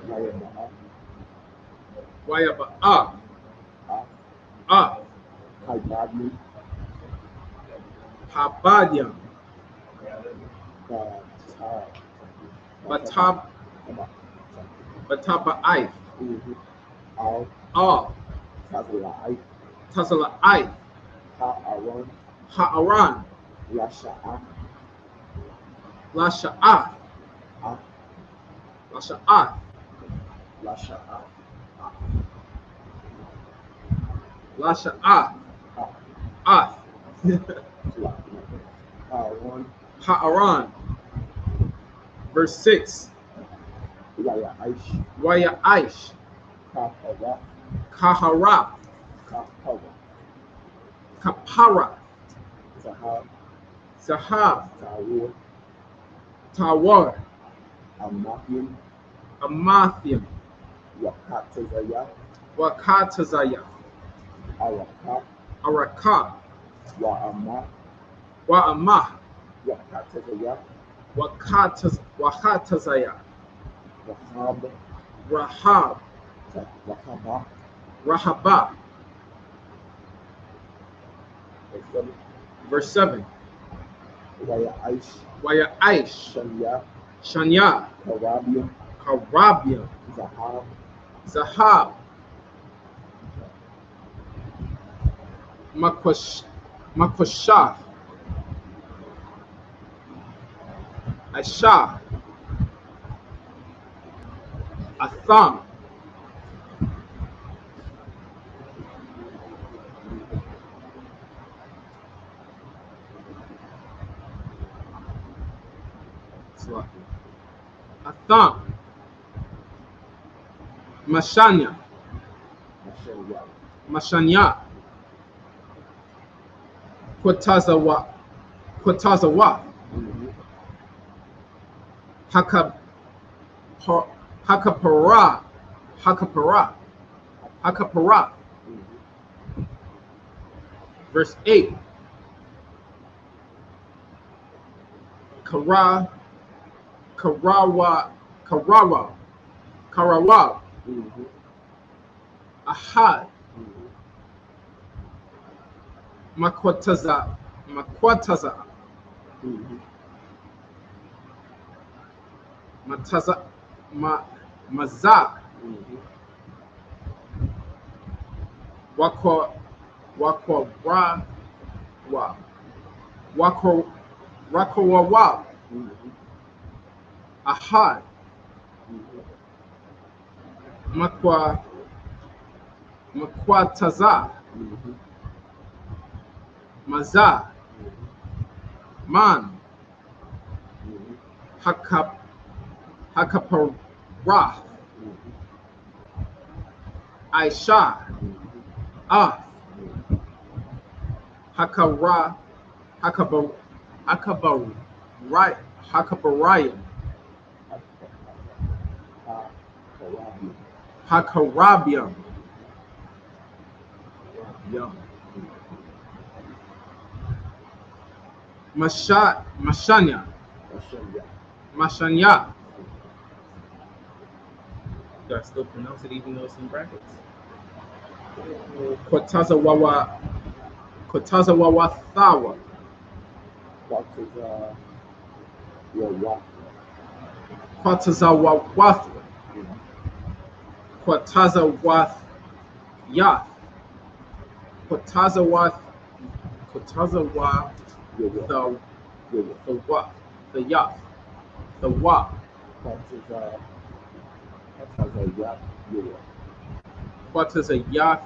Wire Baha. Wayaba'ah. Ah. Kaibadman. Habadiam. Batab. Bataba'ai. Al. All. Tazalai. Tazala'ai. Ha'aran. Ha'aran. Lasha'ah. Lasha'ah. Ah. Lasha'ah. Lasha'ah. Lasha'ah. Ah. Ah. Ha'aran. Ha'aran. Verse 6. Wire Aish. Waya Aish. Kahara. Kahara. Kahara. Kapara. Zahab. Zahab. Tawur. Tawar. Amathium. Amathium. Wakatazaya. Wakatazaya. Araka. Araka. Wa'amah. Wa'amah. Wakatazaya. Wakatazaya. Wahab. Rahab. Wahaba. Rahaba. Verse 7. Waya Aish. Waya Aish. Shanya. Shanya. Karabium. Karabium. Zahab. Zahab. Makwashah. Ashah. Atham. Atham. Mashanya. Mashanya. Mashanya. Kwatazawa. Kwatazawa. Hakapara. Hakapara. Hakapara. Verse 8. Karawa. Karawa. Ahad. Makwataza. Mataza. Maza. Wakawawa. Ahad. Makwataza. Maza. Man. Hakapara. Aisha. Ah. Hakara. Hakabarayim. Hakarabium. Mashanya. Mashanya. Do I still pronounce it even though it's in brackets? Kotazawawa Thawa. Kotazawa Wathwa. Kotazawath Yath. Kotazawa the Yath. The Wa. Kotazayath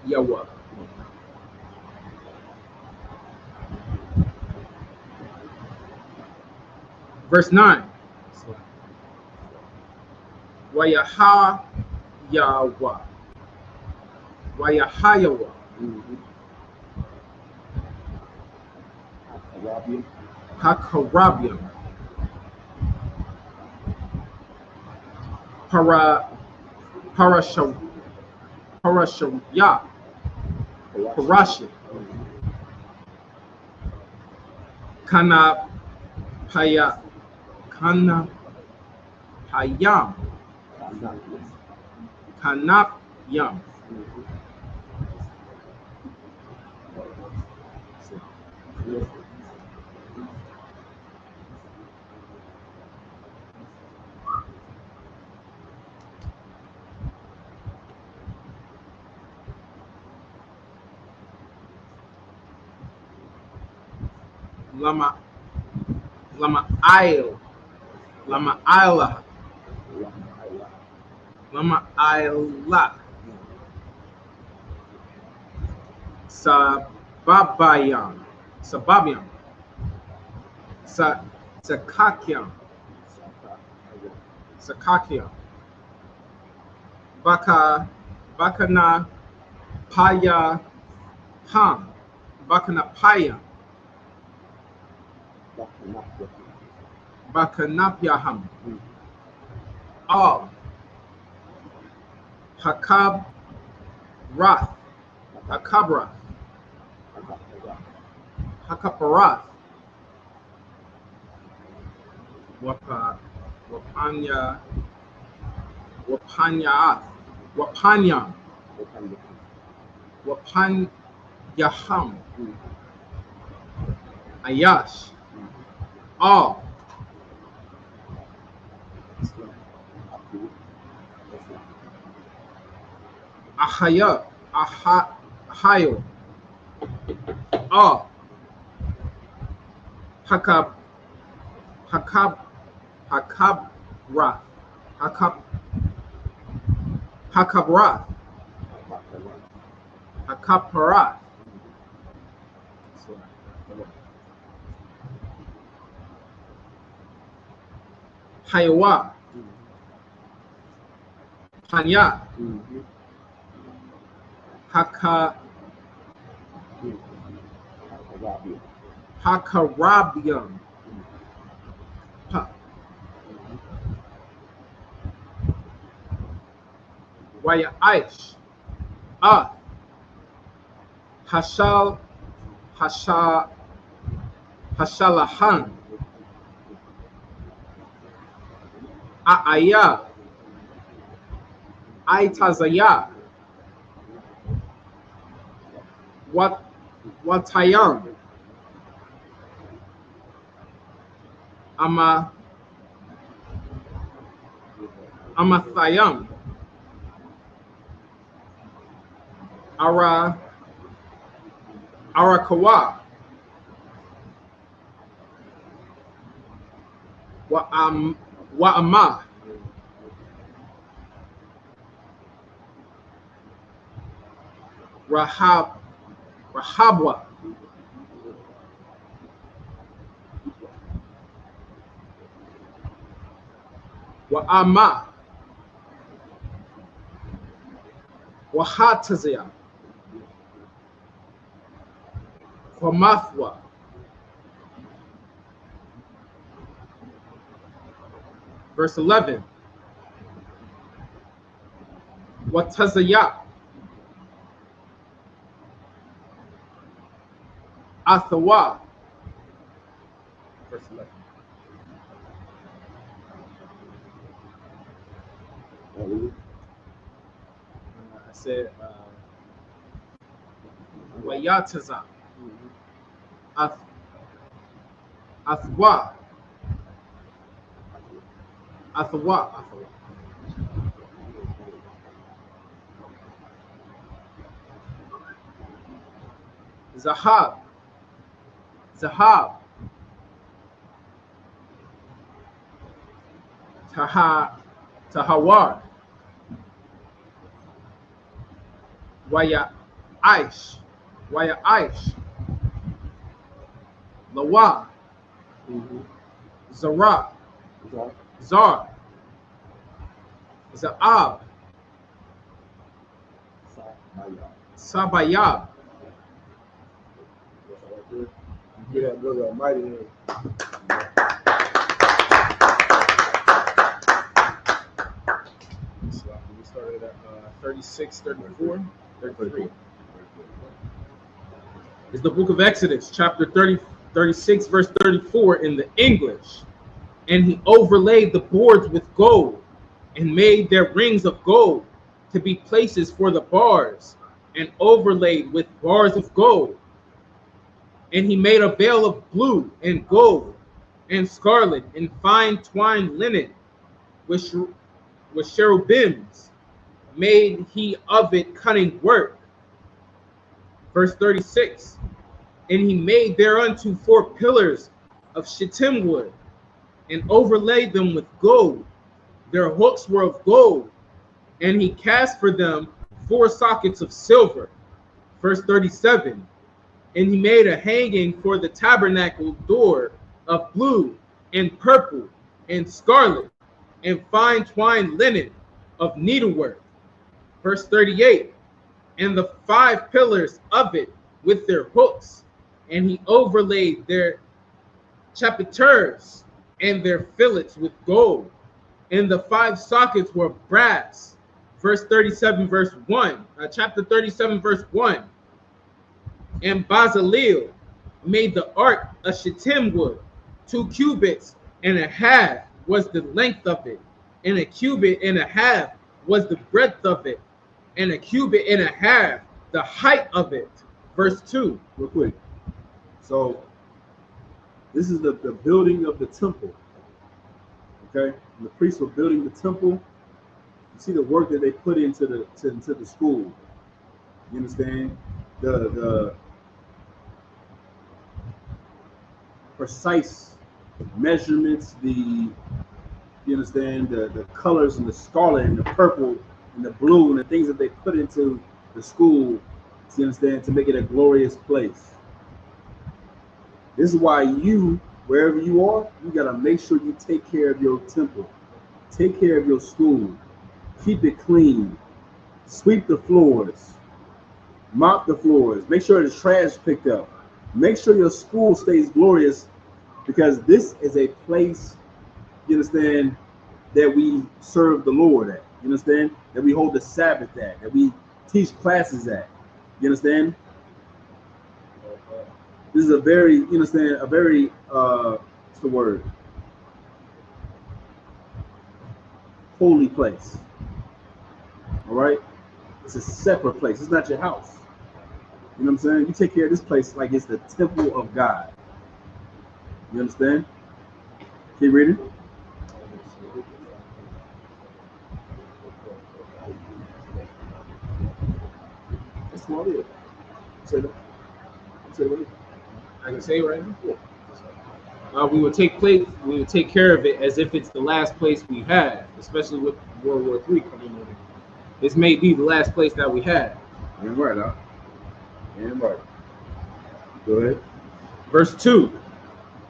Yawa. Verse 9. Wayaha Yawa. Wayahayawa. Hakarabium. Parashaya. Parashi. Kanapayam. Kanapyam. Lama Isla. Lama Isla. Sababayam. Sakakyam. Bakana Paya Ham. Bakana Paya. Bakanapyaham. All. Hakabrath. Hakaparath. Wapanyaham. Ayash. All. Ahayo. All. Hakabrath. Hakaparath. Hayawa. Hanya. Hakarabium. Waya Aish. Hashalahan. Aaya. Aitazaya. Watayam. Amathayam. Arakawa. Wa'ama. Rahabwa. Wa'ama. Wahatazia. Kwamathwa. Verse 11. Watazaya. Athawa. Verse 11. I said, Wayataza. Athwa. Zahab. Tahawar. Waya Aish. Lawa. Zara. Zar. Zaab. Sabayab. Get that brother Almighty in. So we started at 36, 34, 33. It's the book of Exodus, chapter 36, verse 34 in the English. And he overlaid the boards with gold and made their rings of gold to be places for the bars, and overlaid with bars of gold. And he made a veil of blue and gold and scarlet and fine twined linen with cherubims. Made he of it cunning work. Verse 36. And he made thereunto 4 pillars of shittim wood, and overlaid them with gold. Their hooks were of gold, and he cast for them 4 sockets of silver. Verse 37. And he made a hanging for the tabernacle door of blue and purple and scarlet and fine twined linen of needlework. Verse 38. And the 5 pillars of it with their hooks, and he overlaid their chapiters and their fillets with gold, and the 5 sockets were brass. Verse 37, verse 1, chapter 37, verse 1. And Bezalel made the ark of shittim wood. 2 cubits and a half was the length of it, and a cubit and a half was the breadth of it, and a cubit and a half the height of it. Verse 2. Real quick. So this is the building of the temple. Okay? And the priests were building the temple. You see the work that they put into the school. You understand? The precise measurements, you understand, the colors and the scarlet and the purple and the blue and the things that they put into the school, you understand, to make it a glorious place. This is why you, wherever you are, you gotta make sure you take care of your temple, take care of your school, keep it clean, sweep the floors, mop the floors, make sure the trash picked up, make sure your school stays glorious, because this is a place, you understand, that we serve the Lord at. You understand? That we hold the Sabbath at, that we teach classes at. You understand? This is a very, you understand, a very, what's the word? Holy place. All right? It's a separate place. It's not your house. You know what I'm saying? You take care of this place like it's the temple of God. You understand? Keep reading. That's small deal. Say that. Say what? I can say it right now. Yeah. We would take care of it as if it's the last place we had, especially with World War III coming in. This may be the last place that we had. You're right, huh? You're right. Go ahead. Verse 2.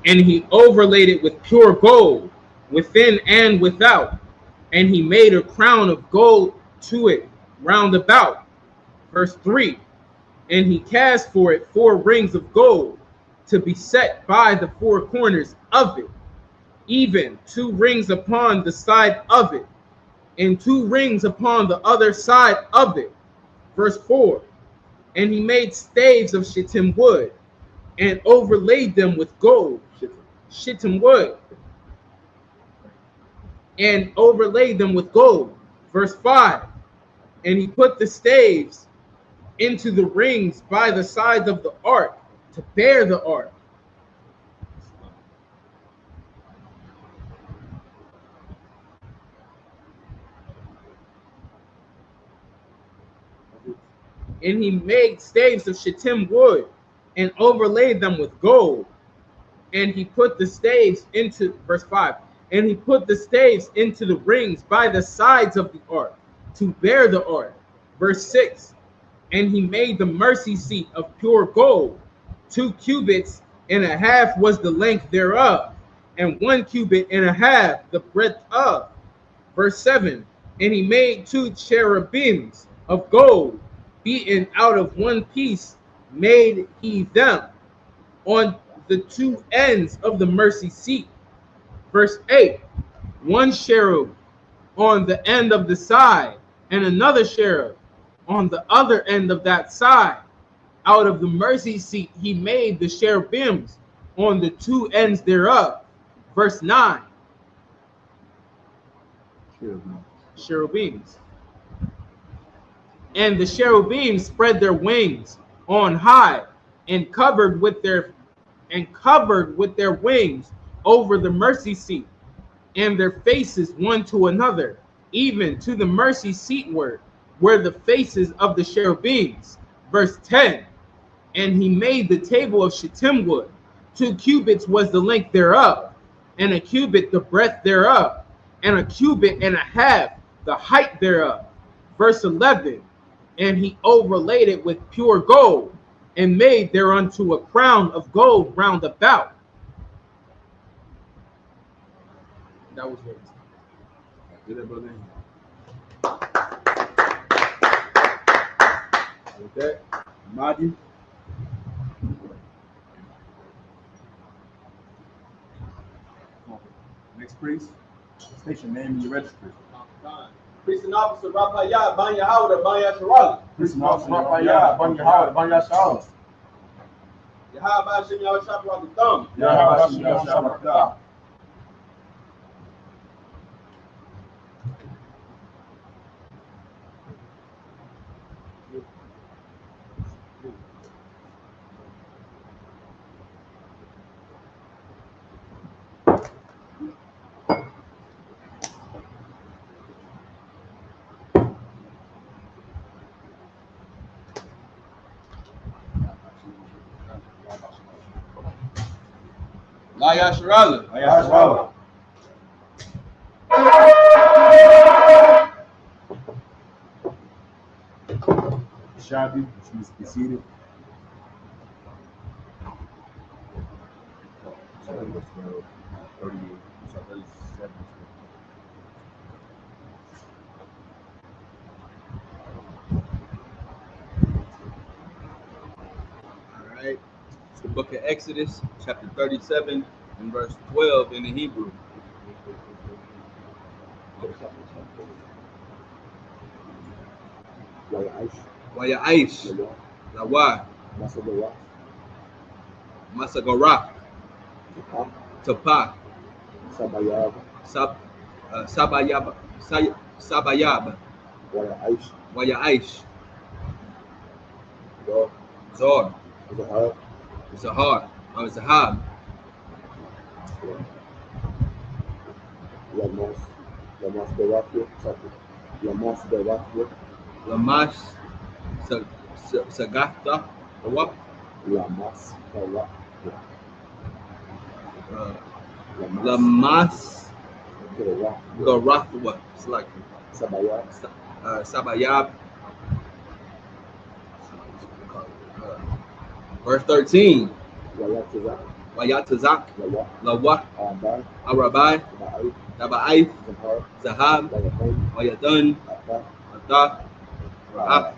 And he overlaid it with pure gold, within and without, and he made a crown of gold to it round about. Verse 3. And he cast for it 4 rings of gold to be set by the 4 corners of it, even 2 rings upon the side of it, and 2 rings upon the other side of it. Verse 4. And he made staves of shittim wood, and overlaid them with gold. Shittim wood. And overlaid them with gold. Verse 5. And he put the staves into the rings by the sides of the ark to bear the ark. And he made staves of shittim wood and overlaid them with gold. And he put the staves into, verse 5, and he put the staves into the rings by the sides of the ark to bear the ark. Verse 6, and he made the mercy seat of pure gold. 2 cubits and a half was the length thereof, and 1 cubit and a half the breadth of. Verse 7, and he made 2 cherubims of gold, beaten out of one piece made he them, on the two ends of the mercy seat. Verse 8, one cherub on the end of the side, and another cherub on the other end of that side. Out of the mercy seat he made the cherubims on the two ends thereof. Verse 9, cherubims. And the cherubims spread their wings on high and covered with their wings over the mercy seat, and their faces one to another, even to the mercy seatward, were the faces of the cherubims. Verse 10, and he made the table of shittim wood. 2 cubits was the length thereof, and a cubit the breadth thereof, and a cubit and a half the height thereof. Verse 11, and he overlaid it with pure gold, and made thereunto a crown of gold round about. That was it. Did that, brother? With that, Mahdi. Next priest. State your name and your registry. Priest and officer, Rapaya, Banya Howard, Banya Sharali. Priest and officer, Rapaya, Banya Howard, Banya Sharali. Yahaba Shem Yahweh Shabbat the thumb. Yahweh Shem Yahweh Shabbat. Laya Sharali. Yahweh. Shabi, please be seated. So that was 38, so 37. All right. It's the book of Exodus, chapter 37, and verse 12 in the Hebrew. Waya Aish, Lawa, Masagara, Tapa, Sabayab, Sabayab, Waya Aish, Zor, Zahar, or Zahab, Lamash, Sagatha, what? Lamas, Garathwa, it's like Sabayab. Verse 13, Wayatazak, Lawa, Arabai, Tabaif, Zahab, Wayadun, Ata, Ra'af,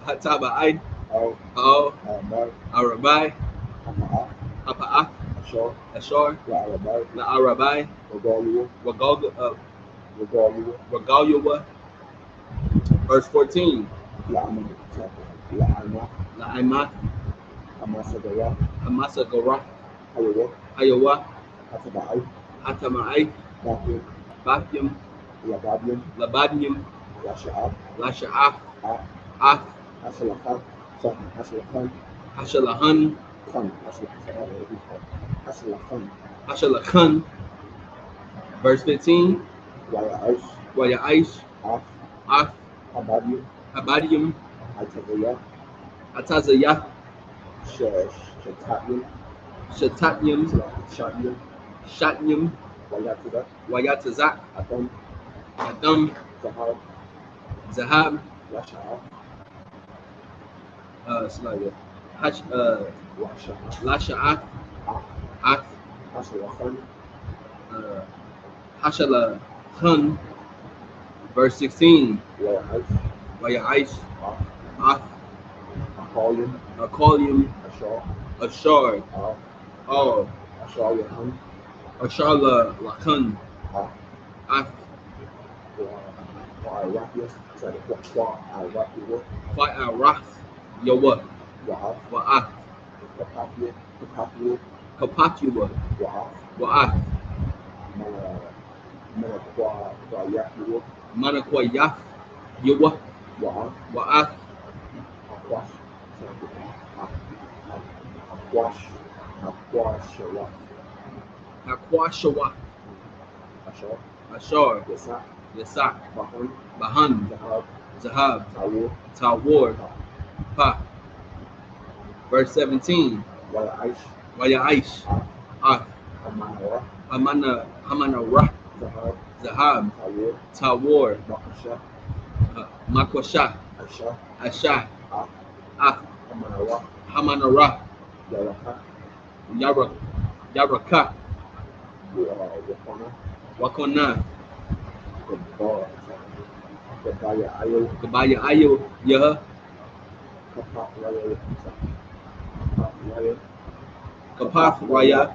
Hataba'id, Ao, Arabai, Hapa'af, Ashar, La'arabai, Wagalyawa. Verse 14, La'aimat, Hamasagara, Hayawa, Hatama'ai, Bakyam, Labadium, Lasha'af, Af, Hashalahan, Hashalakhan. Verse 15, Waya Aish, Af, Habadium, Atazayah, Shatatyam, Shatnyam, Wayatazak, Adam, Zahab, Lasha'af, Af, Hashala Hun. Verse 16. ويعيش Wayaish. Ath. أقاليم Akalium. أشار Ashar. All. أشار يهن Asharla Lakan. Ath. وعراقية وعراقية Fa'al Rath. Yawa. وعاف Wa'ath. وقافية Kapatula. وعاف Wa'ath. من وعراقية Manakwa Yaf. Yawa. وعاف Wa'ath. أقواش أقواش شواف Hakwashawa. أشار Ashar. يساع Yasak. بحر Bahan. ذهب Zahab. تعوير Tawar. Pa. Verse 17. ويعيش Wayaish. Ath. أمانة Hamana Rah. ذهب Zahab. تعوير Tawar. بقشة Makwasha. أشار Ashah. أف Ath. أمانة Hamana Rah. يرقى Yaraka. وقنا Wakona. كباية أيو Kabaya Ayo. Yah. كباية كباية Kapath. Raya.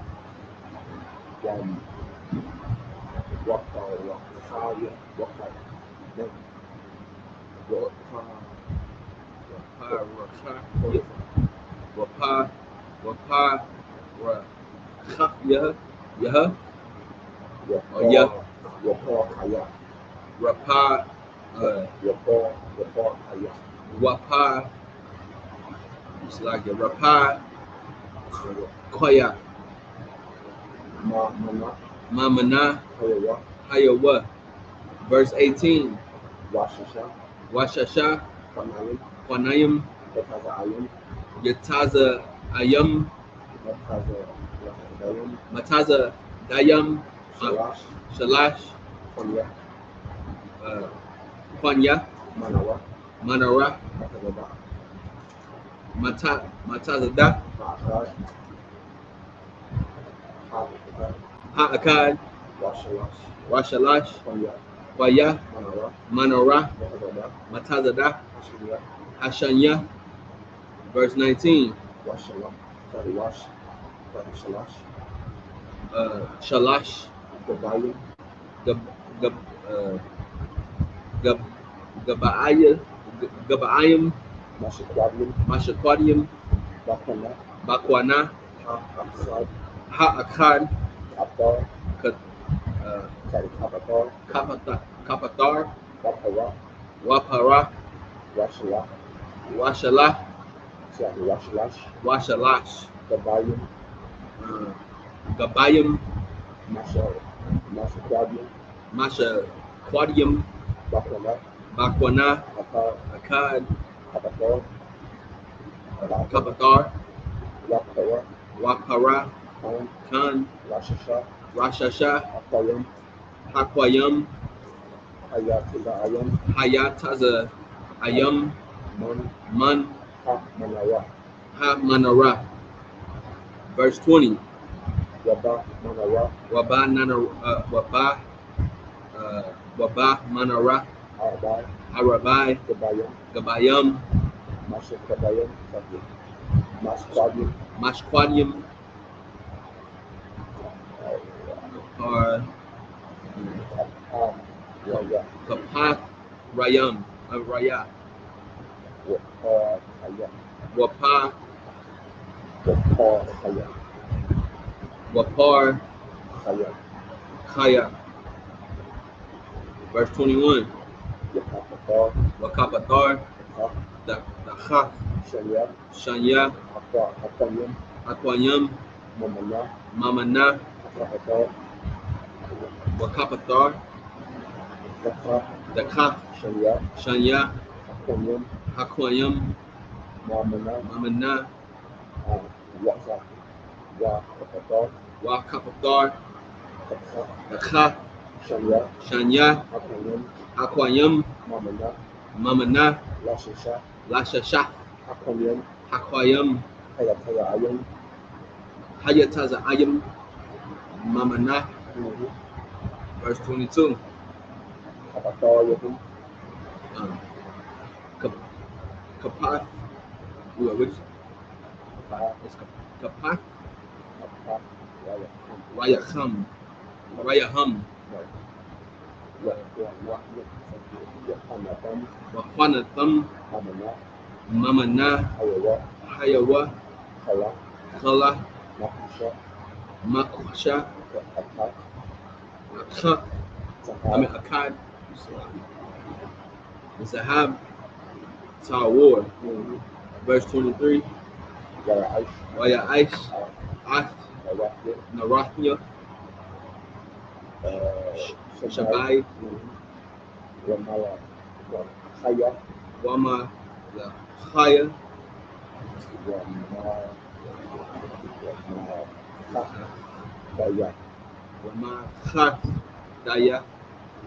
Wapa. Wapa. Rakha. Yah. Yah. Rapa. Wapa. It's like a Rapa. Koya. Mamana. Hayawa. Verse 18. Washasha. Kwanayim. Yataza Ayam. Mataza Dayam. Shalash. Kwanya. Manara. Matazada. Ha'akad. Washalash. Kwaya. Manara. Matazada. Hashanya. Verse 19. Shalash. Gabaayim. Mashakwadium. Bakwana. Ha'akad. Kapatar. Wapara. Washalah. Washalash. Gabayim. Masha Quadium. Bakwana. Akad. Kapatar. Wapara. Khan. Rashasha. Hakwayam. Hayataza Ayam. Man. Ha Manara. Verse 20. Waba Manara. Arabai. Gabayam. Mashquadium. Or Kapath Rayam. Raya. Wapa. Wapar. Kaya. Verse 21. Wakapatar. The Chaf. Shanya. Akwanyam. Mamana. Wakapatar. The Kaf. Shanya. Hakwayam. Mamana. Wakapatar. The Kaf. Shanya. Hakwayam. Mamana. Lashasha. Hakwayam. Hayataza Ayam. Mamana. Verse 22. Kapath. Which? It's Kapath. Rayaham. Wahanatham. Mamana. Hayawa. Kala. Makusha. Akkad. Zahab. Tawar. Verse 23. Waya Aish. Ath. Narathya. Shabai. Wama. Chaya. Wama Chat. Daya.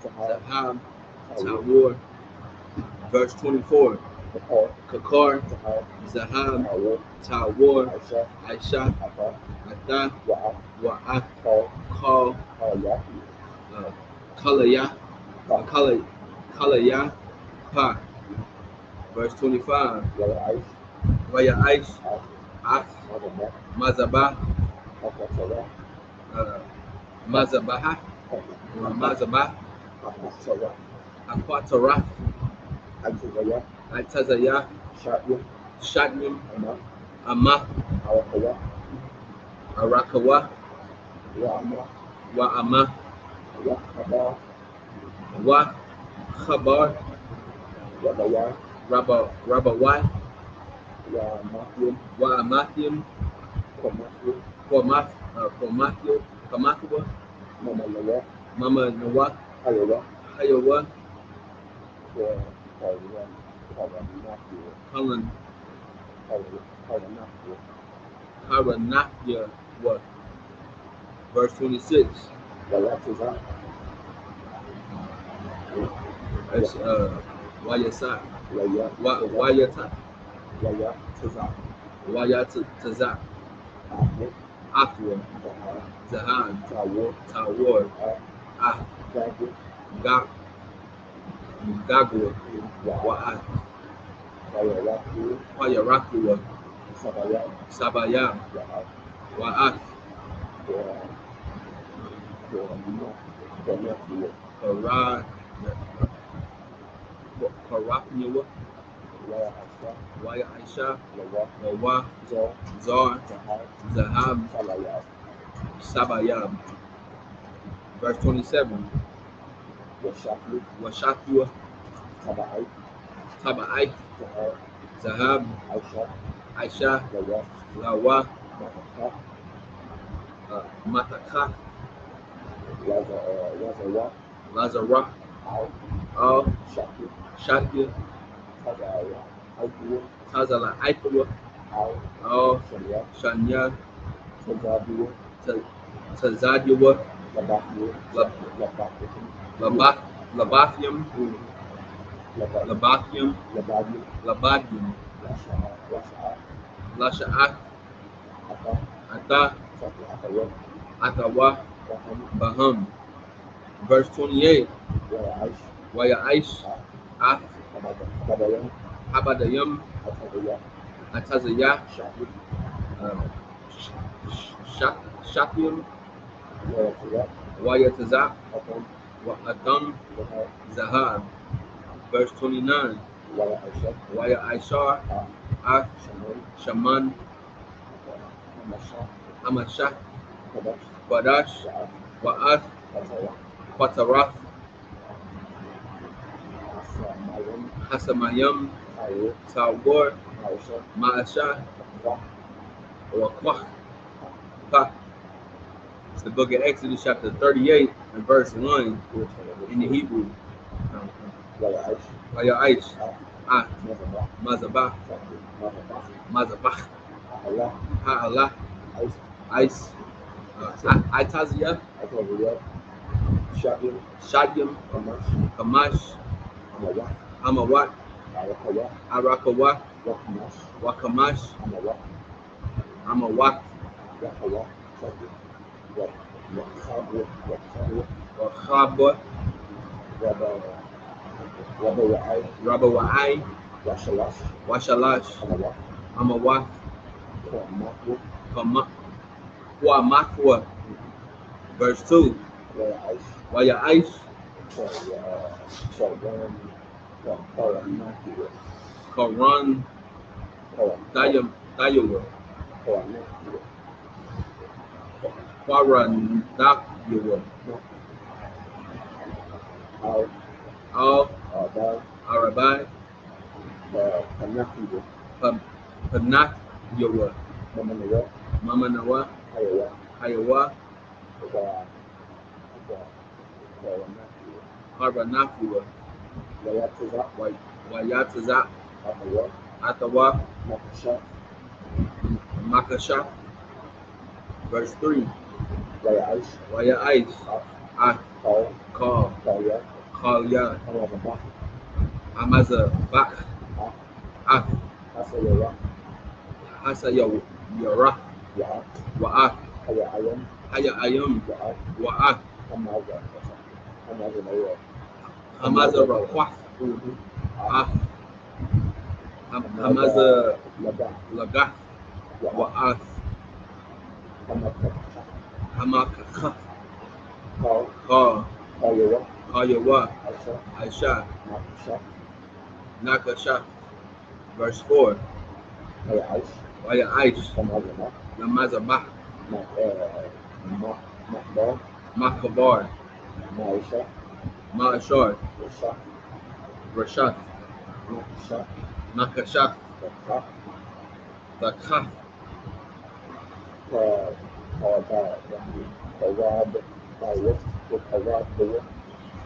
Zahab. Tawar. Verse 24. Kakar. Zahab. Tawar. Aisha. Atha. Wa'at. Kal. Kalaya. Pa. Verse 25. Waya Aish. Ath. Mazabah. Mazabah. Aquatarah. Atazayah. Shatnim. Amah. Arakawa. Wa'amah. Wa Khabar. Rabawai. Wa'amathim. Kamathwa. Mama Nawa. Hayawa. Karanafya. What? Verse 26. It's Wayasa. Wayata. Wayatazak. Afwa. Zahan. Tawar. Ah. Gagwa. Wa'at. Wayarakuwa. Sabaya. Wa'at. Paraknyawa. Waya Aisha. Lawa. Zar. Zahab. Sabayam. Verse 27. Washakua. Taba'ai. Zahab. Aisha. Lawa. Mataka. Lazarah. Al. Shakir. Tazala Aikwa. Al. Shanya. Tazadiwa. Labathium. Lasha'at. Atha. Atawa. Baham. Verse 28. Waya Aish. Ath. Habadayam. Atazayah. Shakyam. Waya Tazak. Adam. Zahab. Verse 29. Waya Aishar. Ath. Shaman. Amashah. Badash. Wa'ath. Qatarath. Hasamayam. Tawar. Ma'asha. Waqwah. It's the book of Exodus, chapter 38, and verse 1 in the Hebrew. Waya Aish. Ah. Mazabah. Ha'alah. Ice. Itazia. Shadyam. Kamash. Amawat. Arakawa. Wakamash. Amawat. Rabba Wa'ai, Washalash, Amawa, Kwamakwa. Verse 2. Waya Ice, Karan, Dayawa, Kwaran Dayawa, Al Arabai, Panakyawa, Mama Nawa, Hayawa, Haranakua, Wayatazak, Atawa, Makasha. Verse 3. Waya Ice, Kal, Kalya, Amaza Bak, Hasaya Yara, Wa'ak, Haya Ayam, Wa'ak, Hamaza Rakwah, Hamaza Lagah, Wa'ak, Hamakakah, Kayawa, Aisha, Nakasha. Verse 4. Waya Ice, Namazabah, Makabar, Ma'ashar, Rashad, Nakasha, Takah,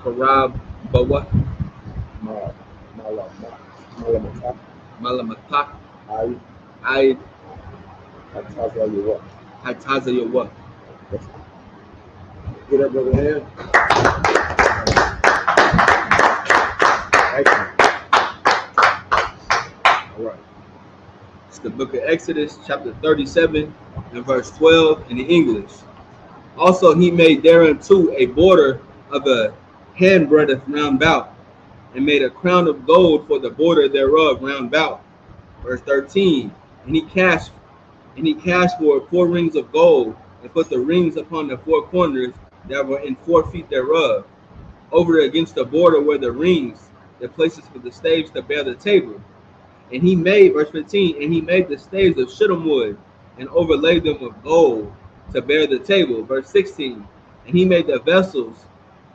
Karab, Bawa, Malamatak, Aid, Hataza Yawa. Get up, brother Ham. All right. It's the book of Exodus, chapter 37, and verse 12 in the English. Also, he made thereunto a border of a handbreadth round about, and made a crown of gold for the border thereof round about. Verse 13. And he cast for it 4 rings of gold, and put the rings upon the 4 corners that were in 4 feet thereof. Over against the border were the rings, the places for the staves to bear the table. And he made, verse 15, and he made the staves of shittim wood, and overlaid them with gold to bear the table. Verse 16. And he made the vessels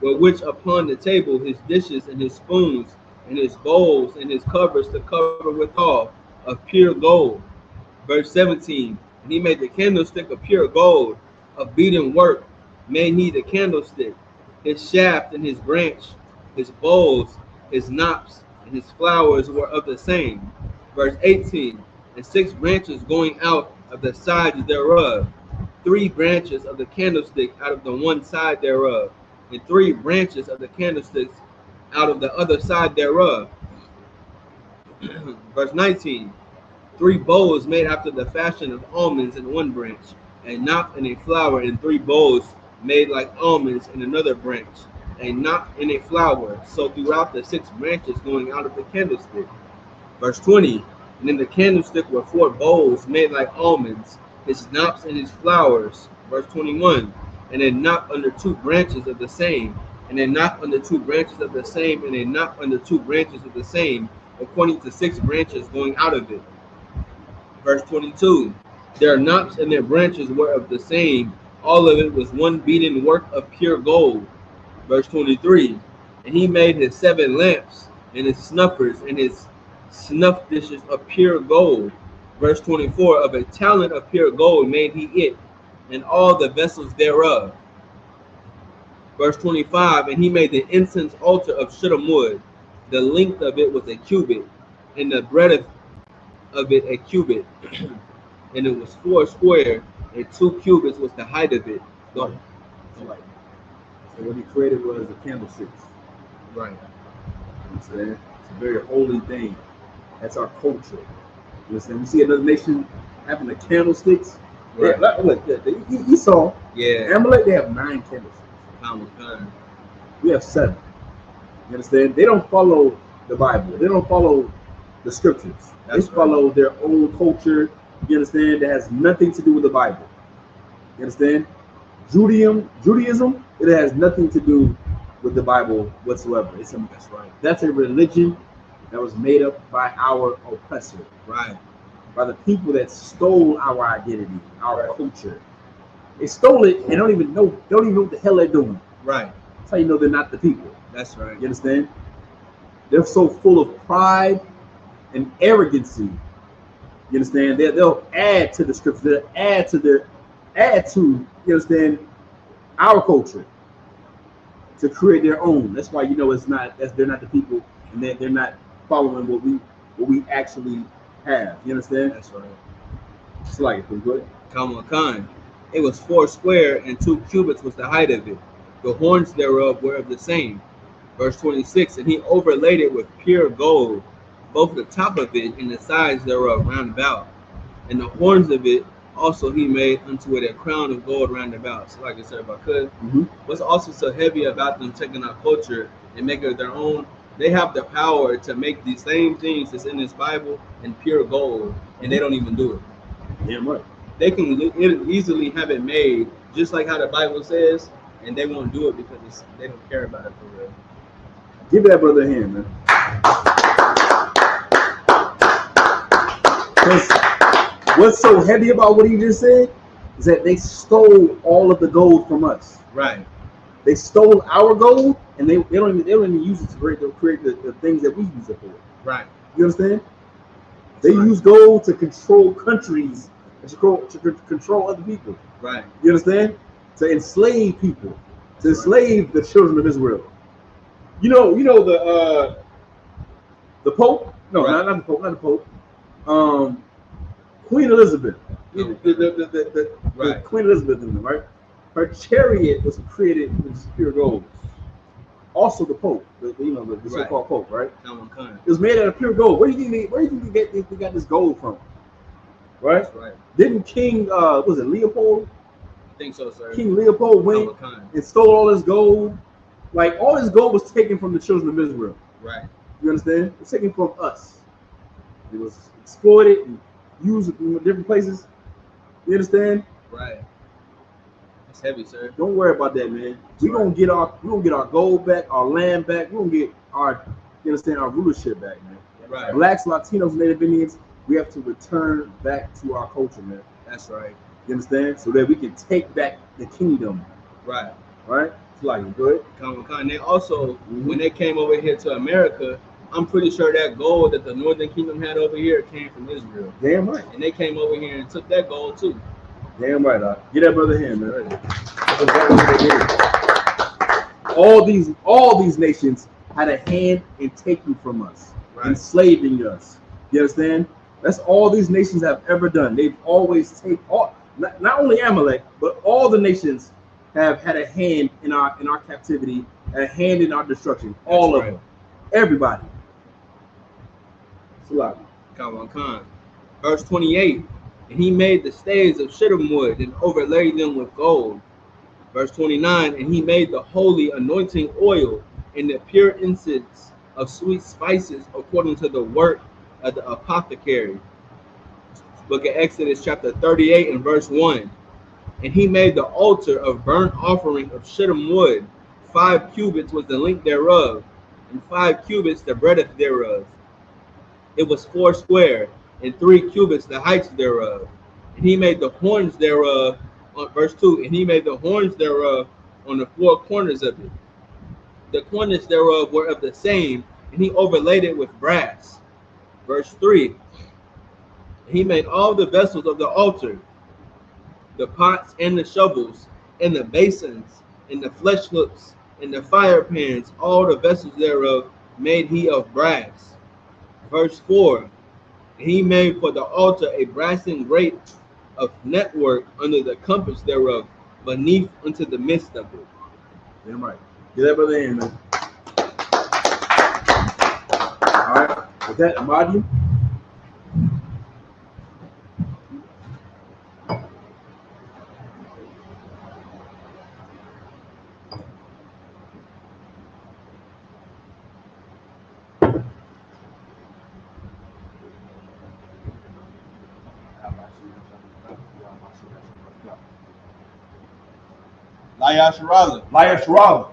with which upon the table his dishes and his spoons and his bowls and his covers to cover withal of pure gold. Verse 17. And he made the candlestick of pure gold, of beaten work made he the candlestick, his shaft and his branch, his bowls, his knops, and his flowers were of the same. Verse 18. And 6 branches going out of the sides thereof, 3 branches of the candlestick out of the one side thereof, and 3 branches of the candlesticks out of the other side thereof. Verse 19. 3 bowls made after the fashion of almonds in one branch, a knot and a flower, and 3 bowls made like almonds in another branch, a knot and a flower, so throughout the 6 branches going out of the candlestick. Verse 20. And in the candlestick were 4 bowls made like almonds, his knops and his flowers. Verse 21. And a knot under 2 branches of the same, and a knot under 2 branches of the same, and a knot under 2 branches of the same, according to 6 branches going out of it. Verse 22. Their knops and their branches were of the same, all of it was one beaten work of pure gold. Verse 23. And he made his 7 lamps, and his snuffers, and his snuff dishes of pure gold. Verse 24. Of a talent of pure gold made he it, and all the vessels thereof. Verse 25. And he made the incense altar of shittim wood. The length of it was a cubit, and the breadth of it a cubit, and it was 4 square, and 2 cubits was the height of it. Right. Right. So what he created was the candlesticks. Right. You understand? It's a very holy thing. That's our culture. You understand? We see another nation having the candlesticks. Right. Look, Esau, Yeah. Amalek, they have 9 candlesticks. Pound was kind. We have 7. You understand? They don't follow the Bible. They don't follow the scriptures. That's They follow their own culture. You understand? That has nothing to do with the Bible. You understand? Judaism, it has nothing to do with the Bible whatsoever. That's right. That's a religion that was made up by our oppressor, Right. by the people that stole our identity, our culture. They stole it and don't even know what the hell they're doing. Right. That's how you know they're not the people. That's right. You understand? They're so full of pride and arrogancy. You understand? They'll add to the scripture. They'll add to you understand, our culture to create their own. That's why you know they're not the people, and they're not following what we actually have. You understand? That's right. It's like it. Good. Come on. It was 4 square and 2 cubits was the height of it. The horns thereof were of the same. Verse 26, and he overlaid it with pure gold, both the top of it and the sides thereof round about. And the horns of it also he made unto it a crown of gold round about. So like I said, if I could, what's also so heavy about them taking our culture and making it their own, they have the power to make these same things that's in this Bible in pure gold, and they don't even do it. Damn right. They can easily have it made just like how the Bible says, and they won't do it because they don't care about it for real. Give that brother a hand, man. What's so heavy about what he just said is that they stole all of the gold from us. Right. They stole our gold, and they don't even use it to create the things that we use it for. Right. You understand? They use gold to control countries, to control other people. Right. You understand? To enslave people, to enslave the children of Israel. You know the Pope? No, not the Pope, not the Pope. Queen Elizabeth. The Queen Elizabeth, right? Her chariot was created with pure gold. Also, the Pope, the so-called Pope, right? It was made out of pure gold. Where do you think they got this gold from? Right? That's right. Didn't King was it Leopold? I think so, sir. King Leopold went and stole all this gold. Like all this gold was taken from the children of Israel. Right. You understand? It's taken from us. It was exploited and used in different places. You understand? Right. It's heavy, sir. Don't worry about that, man. We're gonna get our gold back, our land back. We're gonna get our rulership back, man. Right. Blacks, Latinos, Native Indians, we have to return back to our culture, man. That's right. You understand? So that we can take back the kingdom. Right. Right? It's like good. And they also, when they came over here to America, I'm pretty sure that gold that the Northern Kingdom had over here came from Israel. Damn right. And they came over here and took that gold too. Damn right, get that brother hand, man. All these nations had a hand in taking from us, enslaving us. You understand? That's all these nations have ever done. They've always taken not only Amalek, but all the nations have had a hand in our captivity, a hand in our destruction. All of them, everybody. Khan. Verse 28. And he made the staves of shittim wood and overlaid them with gold. Verse 29. And he made the holy anointing oil and the pure incense of sweet spices according to the work of the apothecary. Book of Exodus chapter 38 and verse 1. And he made the altar of burnt offering of shittim wood. 5 cubits was the length thereof, and 5 cubits the breadth thereof. It was 4 square, and 3 cubits the height thereof. And he made the horns thereof, on verse 2, and he made the horns thereof on the 4 corners of it. The corners thereof were of the same, and he overlaid it with brass. Verse 3. He made all the vessels of the altar, the pots and the shovels, and the basins, and the flesh hooks, and the fire pans, all the vessels thereof made he of brass. Verse 4. He made for the altar a brassen grate of network under the compass thereof, beneath unto the midst of it. Damn right. Get that brother in, man. All right. With that, Amadi. Layasharala. Layasharala.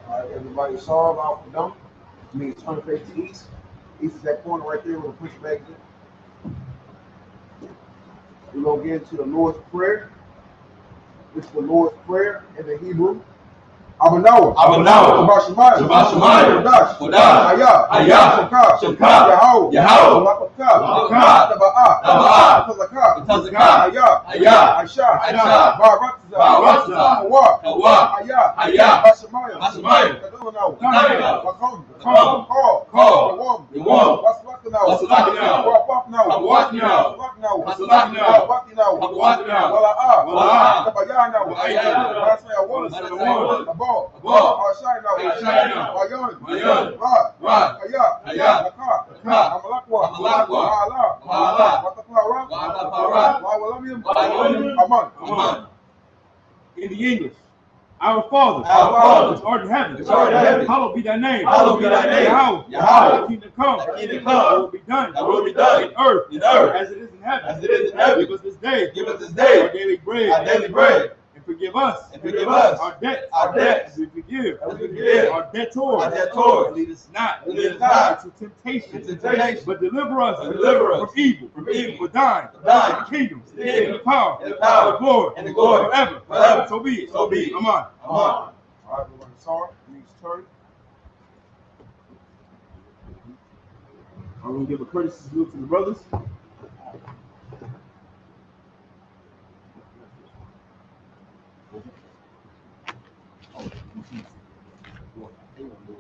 All right, everybody solve out for them. I mean, turn face to east. East is that corner right there. We're gonna push back in. We're gonna get into the Lord's Prayer. This is the Lord's Prayer in the Hebrew. Abanawa. Abanawa. Shabbat Shemayim. Kodash. Kodash. Hayah. Hayah. Shekah. Shekah. Yahweh. Yahweh. Malakah. Malakah. Taba'ah. Taba'ah. Tazakah. Tazakah. Hayah. Hayah. Aisha. Aisha. Baratza. Baratza. Hawa. Hawa. Hayah. Hayah. Bashamayim. Bashamayim. Kadonau. Kadonau. Bakom. Bakom. Call. Call. Yawam. Yawam. Waslaknau. Waslaknau. Wapaknau. Wapaknau. Waslaknau. Waslaknau. Wapaknau. Wapaknau. Wala'ah. Wala'ah. Tabayanau. Tabayanau. Masayawam. Masayawam. Abal. Abal. Ashaynau. Ashaynau. Wayon. Wayon. Rod. Rod. Hayah. Hayah. Lakah. Lakah. Amalakwa. Amalakwa. Wa'ala. Wa'ala. Watapara. Watapara. Wa'walamim. Wa'walamim. Aman. Aman. In the English. Our Father, which art in heaven, hallowed be thy name. Hallowed be thy name. Yahweh, Yahweh. thy kingdom come. Thy kingdom Thy come. will be done. Thy will be done. In earth, As it is in heaven. As it is in heaven. Give us this day. Give us this day our daily bread. our daily bread. And forgive us. And forgive us our debts. our debts. As we forgive. As we forgive our debtors. our debtors. And lead us not. Lead us not into temptation. into temptation. But deliver us. Deliver us from evil. from evil. For thine. For thine. The kingdom. The kingdom. And the power. And the power. And the glory. And the glory. Forever. Forever. So be it. So be it. Amen. Amen. All right, we're going to start. Please turn. I'm going to give a courtesy salute to the brothers.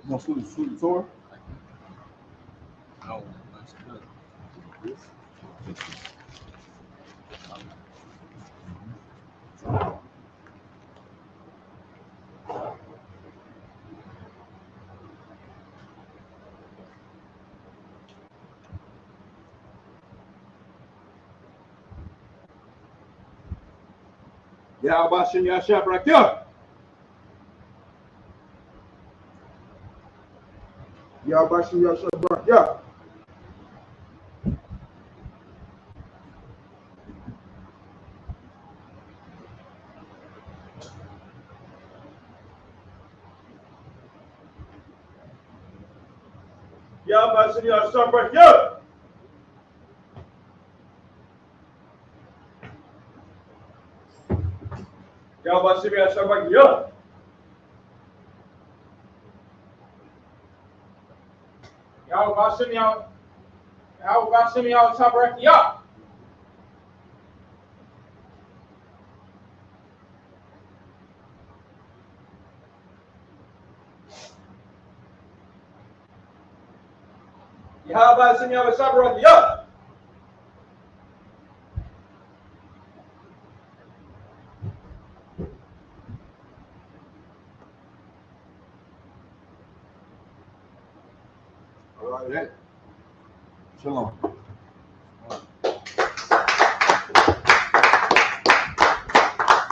No, shoot the Torah. Yahweh Shem Yahshua Barakah. Yahbashim Yahshua. Yeah. Yahweh Shem Yahshua Barakah. Yahweh Shem Yahshua Barakah. Yahweh Shem Yahshua Barakah. Yahweh Shem Yahshua Barakah. All right. Shalom.